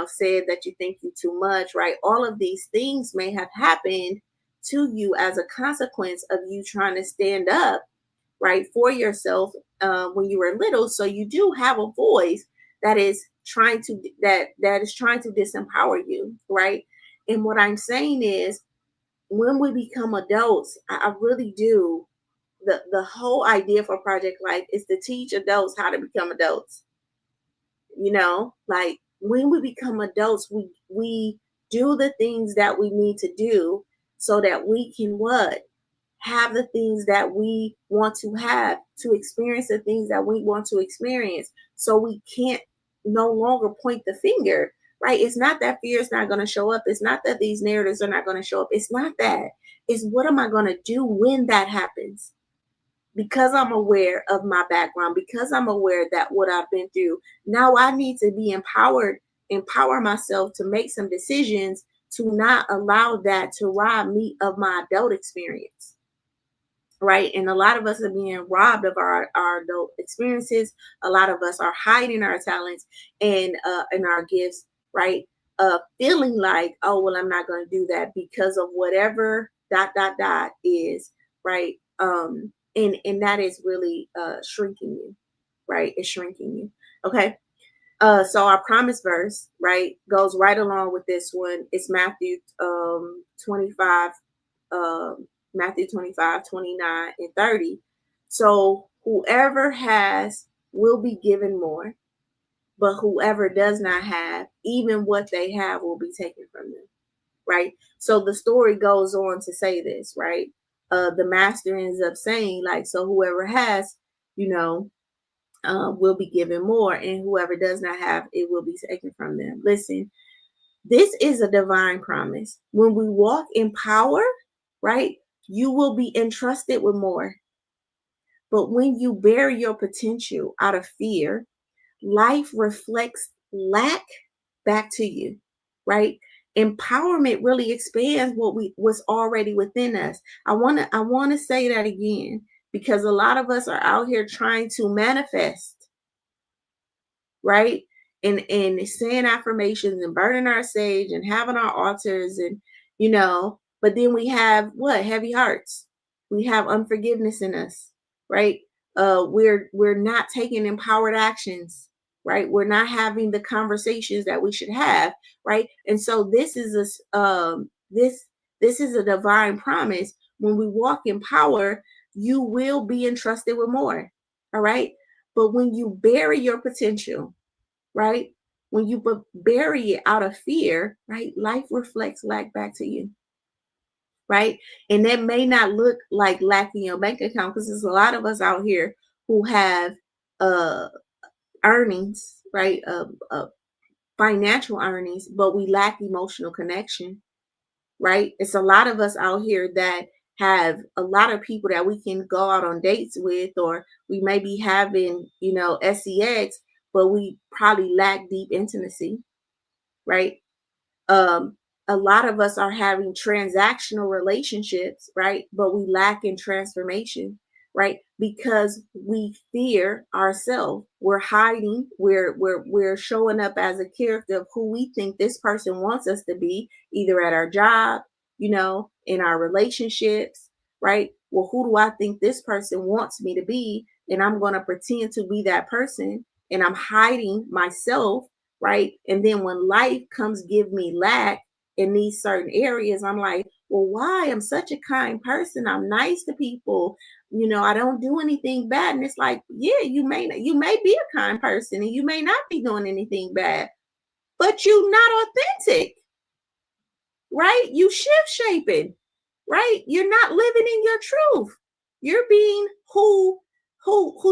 said that you think you too much, right? All of these things may have happened to you as a consequence of you trying to stand up, right, for yourself when you were little. So you do have a voice that is trying to disempower you, right? And what I'm saying is, when we become adults, I really do. The whole idea for Project Life is to teach adults how to become adults. Like when we become adults, we do the things that we need to do so that we can what, have the things that we want to have, to experience the things that we want to experience. So we can't no longer point the finger, right? It's not that fear is not going to show up. It's not that these narratives are not going to show up. It's not that. It's what am I going to do when that happens? Because I'm aware of my background, because I'm aware that what I've been through, now I need to be empower myself to make some decisions to not allow that to rob me of my adult experience, right? And a lot of us are being robbed of our adult experiences. A lot of us are hiding our talents and our gifts, right? Feeling like, oh well, I'm not going to do that because of whatever dot dot dot is, right? And that is really shrinking you, right? It's shrinking you. Okay. So our promise verse, right, goes right along with this one. It's 25 Matthew 25, 29, and 30. So whoever has will be given more, but whoever does not have, even what they have will be taken from them, right? So the story goes on to say this, right? The master ends up saying, like, so whoever has, will be given more, and whoever does not have, it will be taken from them. Listen, this is a divine promise. When we walk in power, right, you will be entrusted with more. But when you bury your potential out of fear, life reflects lack back to you, right? Empowerment really expands what's already within us. I want to say that again because a lot of us are out here trying to manifest, right? And saying affirmations and burning our sage and having our altars and but then we have what? Heavy hearts. We have unforgiveness in us, right? We're not taking empowered actions. right? We're not having the conversations that we should have, right? And so this is a divine promise. When we walk in power, you will be entrusted with more. All right. But when you bury your potential, right? When you bury it out of fear, right? Life reflects lack back to you, right? And that may not look like lack in your bank account, because there's a lot of us out here who have uh earnings, right? Financial earnings, but we lack emotional connection, right? It's a lot of us out here that have a lot of people that we can go out on dates with, or we may be having, sex, but we probably lack deep intimacy, right? um a lot of us are having transactional relationships, right, but we lack in transformation, right, because we fear ourselves. We're hiding, we're showing up as a character of who we think this person wants us to be, either at our job, in our relationships, right? Well, who do I think this person wants me to be, and I'm going to pretend to be that person, and I'm hiding myself, right? And then when life comes give me lack in these certain areas, I'm like, well, why? I'm such a kind person. I'm nice to people. I don't do anything bad. And it's like, yeah, you may be a kind person and you may not be doing anything bad, but you're not authentic, right? You shift shaping, right? You're not living in your truth. You're being who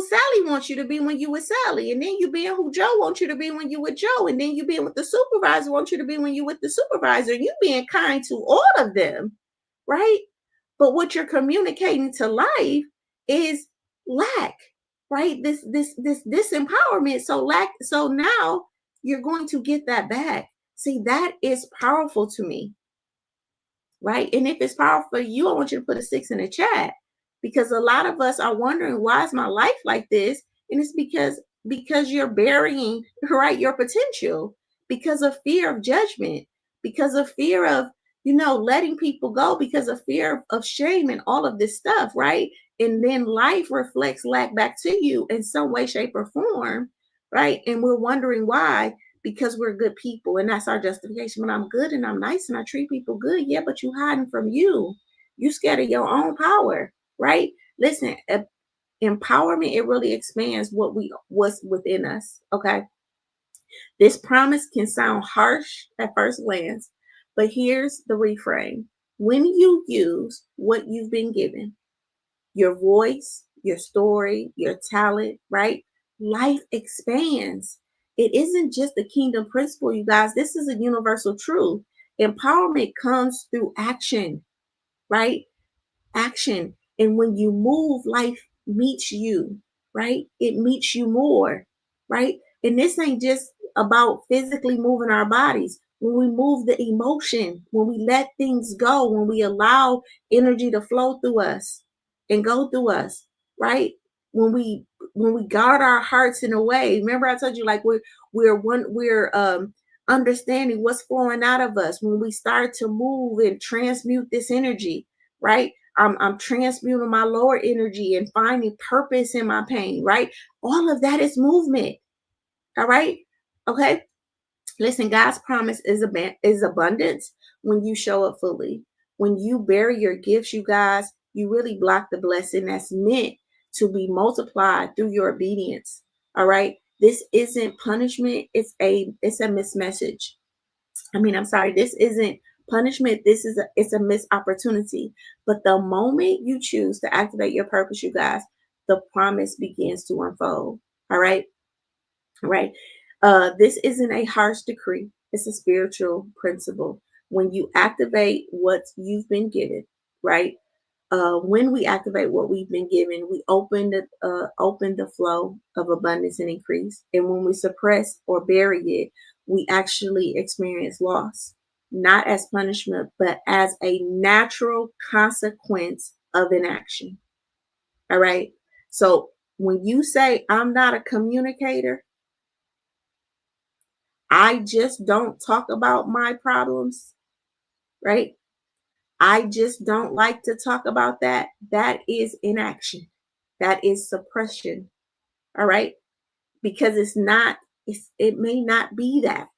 Sally wants you to be when you with Sally, and then you being who Joe wants you to be when you with Joe, and then you being what the supervisor wants you to be when you with the supervisor. You being kind to all of them, right? But what you're communicating to life is lack, right? This disempowerment. So lack. So now you're going to get that back. See, that is powerful to me, right? And if it's powerful for you, I want you to put a 6 in the chat, because a lot of us are wondering, why is my life like this? And it's because you're burying, right, your potential, because of fear of judgment, because of fear of, letting people go, because of fear of shame and all of this stuff, right? And then life reflects lack back to you in some way, shape, or form, right? And we're wondering why, because we're good people, and that's our justification. When I'm good and I'm nice and I treat people good, yeah, but you hiding from you. You scared of your own power, right? Listen, empowerment, it really expands what's within us. Okay. This promise can sound harsh at first glance, but here's the reframe. When you use what you've been given, your voice, your story, your talent, right? Life expands. It isn't just a kingdom principle, you guys. This is a universal truth. Empowerment comes through action, right? Action. And when you move, life meets you, right? It meets you more, right? And this ain't just about physically moving our bodies. When we move the emotion, when we let things go, when we allow energy to flow through us and go through us, right? When we guard our hearts in a way. Remember, I told you, like, we're understanding what's flowing out of us. When we start to move and transmute this energy, right? I'm transmuting my lower energy and finding purpose in my pain, right? All of that is movement. All right. Okay. Listen, God's promise is abundance when you show up fully. When you bury your gifts, you guys, you really block the blessing that's meant to be multiplied through your obedience. All right. This isn't punishment. It's a mismessage. I'm sorry, this isn't punishment. It's a missed opportunity. But the moment you choose to activate your purpose, you guys, the promise begins to unfold. All right. All right. This isn't a harsh decree. It's a spiritual principle. When you activate what you've been given, right? When we activate what we've been given, we open the flow of abundance and increase. And when we suppress or bury it, we actually experience loss, not as punishment, but as a natural consequence of inaction. All right. So when you say, I'm not a communicator, I just don't talk about my problems, right? I just don't like to talk about that. That is inaction. That is suppression. All right. Because it's not It may not be that.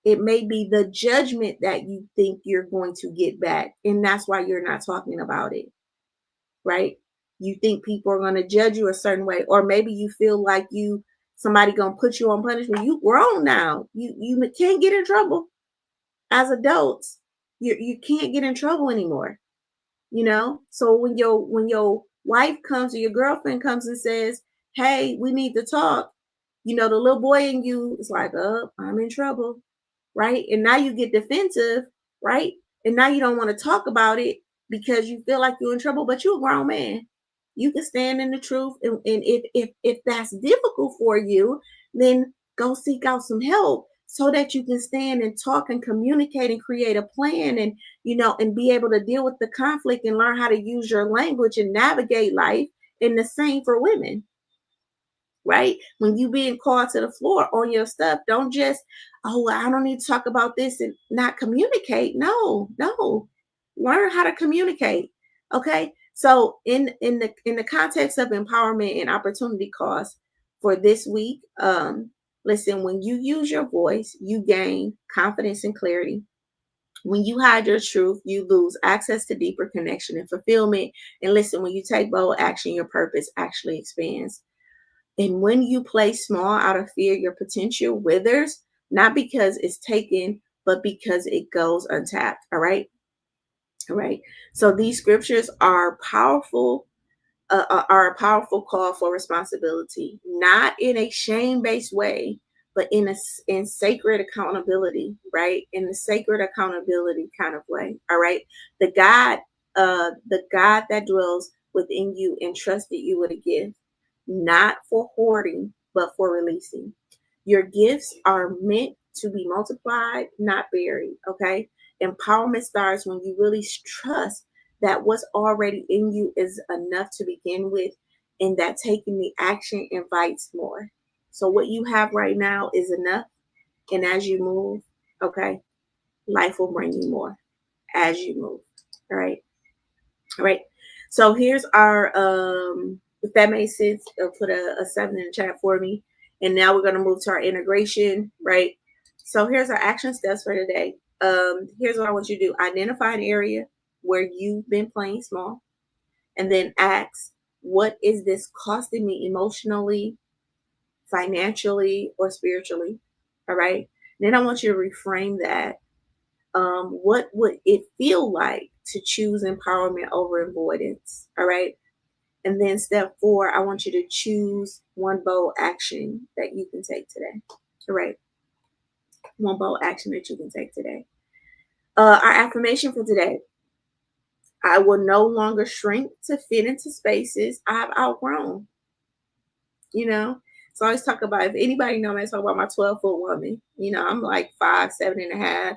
It may be the judgment that you think you're going to get back. And that's why you're not talking about it, right? You think people are going to judge you a certain way, or maybe you feel like somebody going to put you on punishment. You grown now. You can't get in trouble as adults. You can't get in trouble anymore. So when your wife comes or your girlfriend comes and says, hey, we need to talk, the little boy in you is like, oh, I'm in trouble, right? And now you get defensive, right? And now you don't want to talk about it because you feel like you're in trouble, but you're a grown man. You can stand in the truth. And if that's difficult for you, then go seek out some help so that you can stand and talk and communicate and create a plan, and be able to deal with the conflict and learn how to use your language and navigate life. And the same for women, right? When you being called to the floor on your stuff, don't just, oh, I don't need to talk about this and not communicate. No, no. Learn how to communicate. Okay. So in the context of empowerment and opportunity cost for this week, listen, when you use your voice, you gain confidence and clarity. When you hide your truth, you lose access to deeper connection and fulfillment. And listen, when you take bold action, your purpose actually expands. And when you play small out of fear, your potential withers, not because it's taken, but because it goes untapped. All right. All right. So these scriptures are a powerful call for responsibility, not in a shame-based way, but in sacred accountability, right? In the sacred accountability kind of way. All right. The God that dwells within you entrusted you with a gift, not for hoarding, but for releasing. Your gifts are meant to be multiplied, not buried. Okay. Empowerment starts when you really trust that what's already in you is enough to begin with, and that taking the action invites more. So what you have right now is enough. And as you move, okay, life will bring you more as you move. All right. All right. So here's our if that makes sense, put a 7 in the chat for me. And now we're going to move to our integration, right? So here's our action steps for today. Here's what I want you to do. Identify an area where you've been playing small, and then ask, what is this costing me emotionally, financially, or spiritually? All right. Then I want you to reframe that. What would it feel like to choose empowerment over avoidance? All right. And then step 4, I want you to choose one bold action that you can take today. All right. One bold action that you can take today. Our affirmation for today: I will no longer shrink to fit into spaces I've outgrown. you know. So I always talk about, if anybody know me, I talk about my 12-foot woman. I'm like 5'7.5".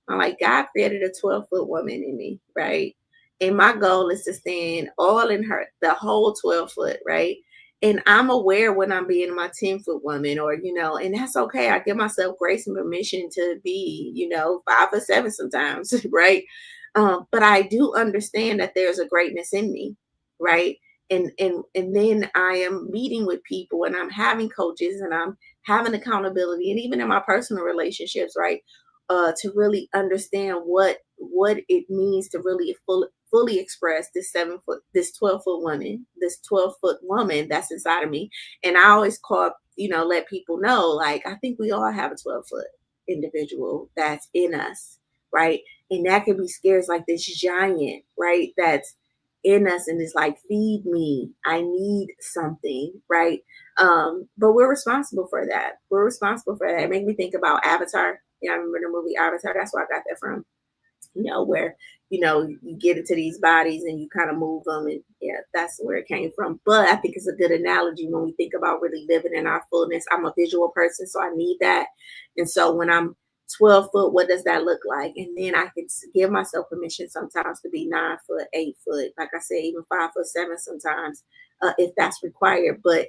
I'm like, God created a 12-foot woman in me, right? And my goal is to stand all in her, the whole 12-foot, right? And I'm aware when I'm being my 10-foot woman, or, and that's okay. I give myself grace and permission to be, 5'7" sometimes, right? But I do understand that there's a greatness in me, right? And then I am meeting with people, and I'm having coaches, and I'm having accountability, and even in my personal relationships, right? To really understand what it means to really fully express this 12-foot woman, this 12-foot woman that's inside of me. And I always let people know, like, I think we all have a 12-foot individual that's in us, right? And that can be scary. It's like this giant, right? That's in us, and it's like, feed me, I need something, right? But we're responsible for that. It made me think about Avatar. I remember the movie Avatar. That's where I got that from. Where you get into these bodies and you kind of move them, and yeah, that's where it came from. But I think it's a good analogy when we think about really living in our fullness. I'm a visual person, so I need that. And so when I'm 12 foot, what does that look like? And then I can give myself permission sometimes to be 9 foot, 8 foot, like I said, even 5'7" sometimes, if that's required. But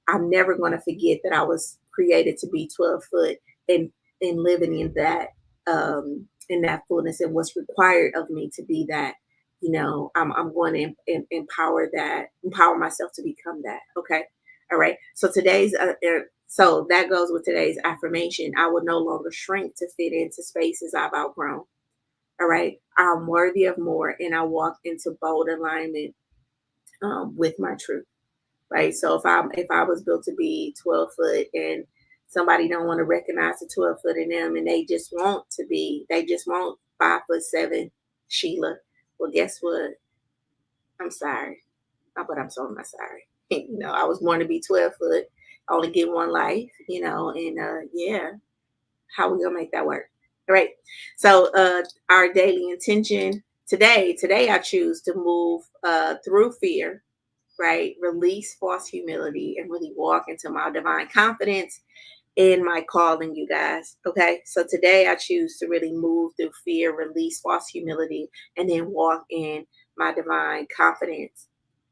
I'm never going to forget that I was created to be 12 foot, and living in that fullness, and what's required of me to be that. I'm going to empower myself to become that. Okay. All right. So today's So that goes with today's affirmation. I will no longer shrink to fit into spaces I've outgrown. All right. I'm worthy of more and I walk into bold alignment with my truth. Right. So if I was built to be 12 foot and somebody don't want to recognize the 12 foot in them and they just want 5'7" Sheila. Well, guess what? I'm sorry. But I'm so not sorry. I was born to be 12 foot. I only get one life, and yeah, how we gonna make that work? All right. So our daily intention today I choose to move through fear, right? Release false humility and really walk into my divine confidence in my calling, you guys. Okay. So today I choose to really move through fear, release false humility, and then walk in my divine confidence.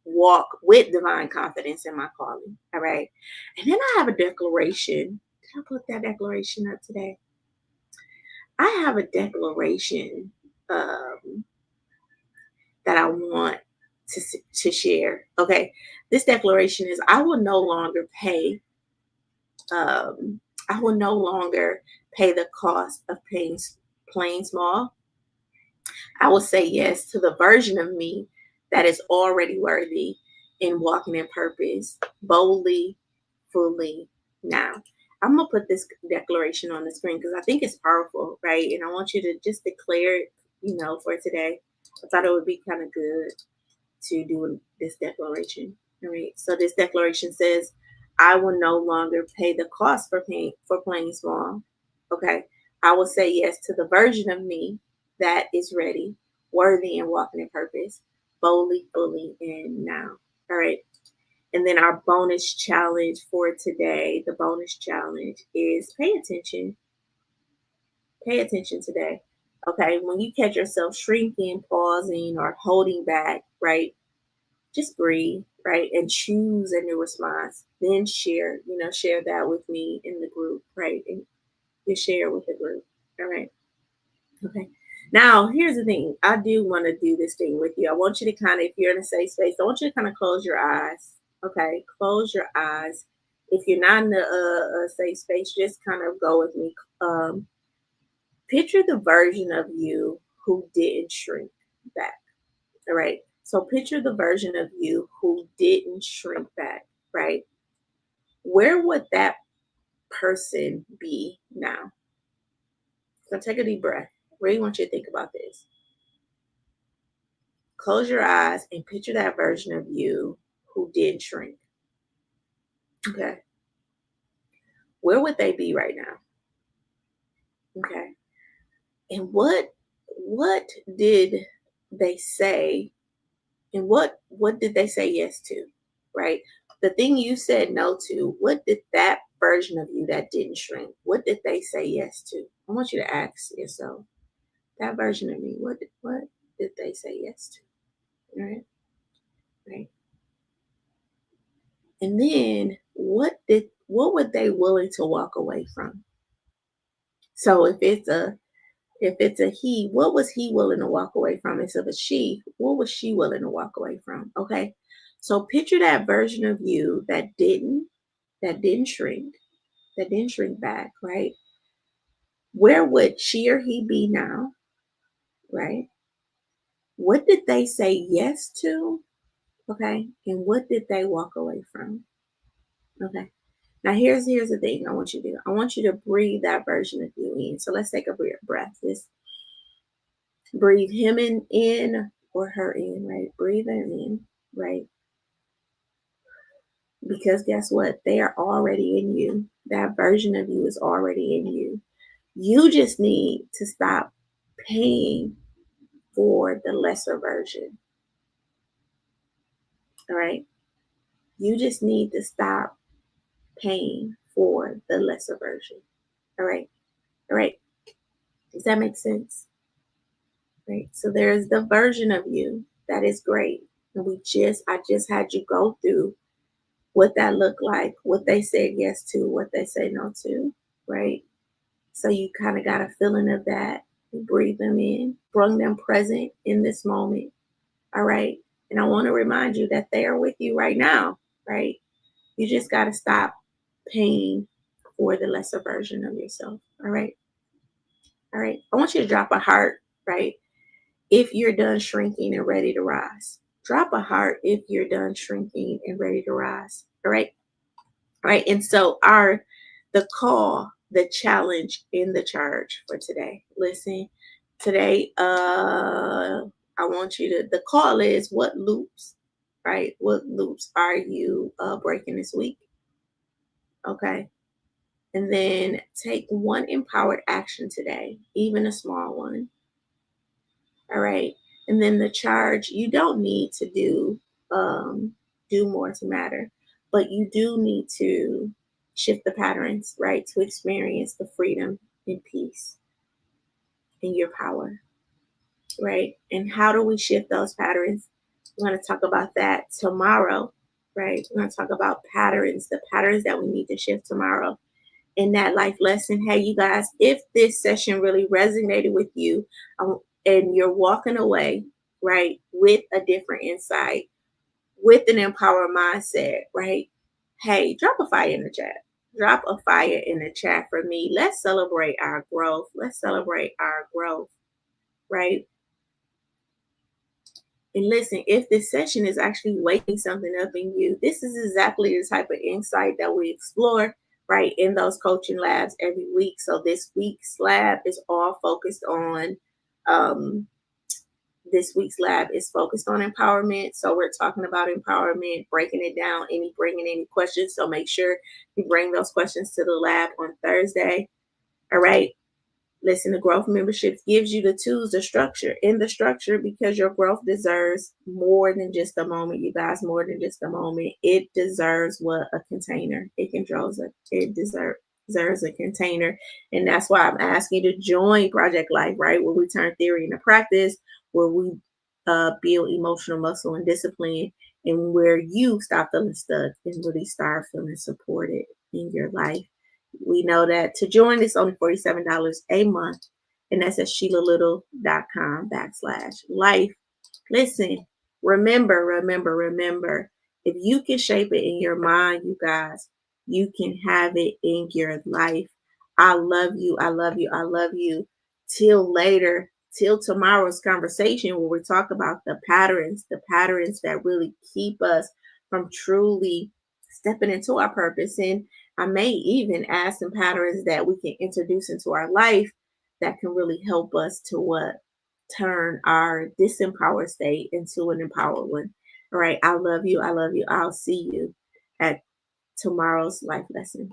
Walk with divine confidence in my calling. All right. And then I have a declaration. Did I put that declaration up today? I have a declaration that I want to share. Okay. This declaration is um, I will no longer pay the cost of playing small. I will say yes to the version of me that is already worthy in walking in purpose, boldly, fully now. I'm going to put this declaration on the screen because I think it's powerful, right? And I want you to just declare it, for today. I thought it would be kind of good to do this declaration. All right. So this declaration says, I will no longer pay the cost for playing small. Okay. I will say yes to the version of me that is ready, worthy, and walking in purpose, boldly, fully, and now. All right. And then our bonus challenge for today, the bonus challenge is pay attention. Pay attention today. Okay. When you catch yourself shrinking, pausing, or holding back, right? Just breathe, right? And choose a new response. Then share that with me in the group, right? And you share with the group. All right. Okay. Now, here's the thing. I do want to do this thing with you. I want you to kind of, if you're in a safe space, I want you to kind of close your eyes. Okay. Close your eyes. If you're not in a safe space, just kind of go with me. Picture the version of you who didn't shrink back. All right. So picture the version of you who didn't shrink back, right? Where would that person be now? So take a deep breath. Really want you to think about this. Close your eyes and picture that version of you who did shrink. Okay. Where would they be right now? Okay. And what did they say? And what did they say yes to? Right? The thing you said no to, what did that version of you that didn't shrink, what did they say yes to? I want you to ask yourself, that version of me, what did they say yes to? All right? Right. And then what were they willing to walk away from? So if it's a he, what was he willing to walk away from? Instead of a she, what was she willing to walk away from? Okay. So picture that version of you that didn't shrink, that didn't shrink back, right? Where would she or he be now? Right? What did they say yes to? Okay. And what did they walk away from? Okay. Now here's the thing I want you to do. I want you to breathe that version of you in. So let's take a breath. Just breathe him in or her in, right? Breathe them in, right? Because guess what? They are already in you. That version of you is already in you. You just need to stop paying for the lesser version. All right. You just need to stop paying for the lesser version. All right. All right. Does that make sense? Right. So there's the version of you that is great. And I just had you go through what that looked like, what they said yes to, what they say no to, right? So you kind of got a feeling of that. You breathe them in, bring them present in this moment. All right. And I want to remind you that they are with you right now, right? You just got to stop paying for the lesser version of yourself. All right. All right. I want you to drop a heart, right? If you're done shrinking and ready to rise. Drop a heart if you're done shrinking and ready to rise. All right. All right. And so the call, the challenge in the charge for today. Listen, today, I want you to, the call is what loops, right? What loops are you breaking this week? Okay. And then take one empowered action today, even a small one. All right. And then the charge, you don't need to do more to matter, but you do need to shift the patterns, right? To experience the freedom and peace and your power, right? And how do we shift those patterns? We're going to talk about that tomorrow, right? We're going to talk about patterns, the patterns that we need to shift tomorrow in that life lesson. Hey, you guys, if this session really resonated with you and you're walking away, right, with a different insight, with an empowered mindset, right? Hey, drop a fire in the chat. Drop a fire in the chat for me. Let's celebrate our growth. Let's celebrate our growth, right? And listen, if this session is actually waking something up in you, this is exactly the type of insight that we explore, right, in those coaching labs every week. So this week's lab is all focused on, um, this week's lab is focused on empowerment. So we're talking about empowerment, breaking it down, bringing any questions. So make sure you bring those questions to the lab on Thursday. All right. Listen, the growth memberships gives you the tools, the structure, in the structure, because your growth deserves more than just a moment, you guys, more than just a moment. It deserves what? A container. It deserves a container. And that's why I'm asking you to join Project Life, right? Where we turn theory into practice, where we build emotional muscle and discipline, and where you stop feeling stuck and really start feeling supported in your life. We know that to join it's only $47 a month, and that's at SheilaLittle.com/life. Listen, remember, if you can shape it in your mind, you guys, you can have it in your life. I love you. I love you. I love you. Till later, till tomorrow's conversation where we talk about the patterns that really keep us from truly stepping into our purpose. And I may even add some patterns that we can introduce into our life that can really help us to what? Turn our disempowered state into an empowered one. All right. I love you. I love you. I'll see you at tomorrow's life lesson.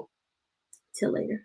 Till later.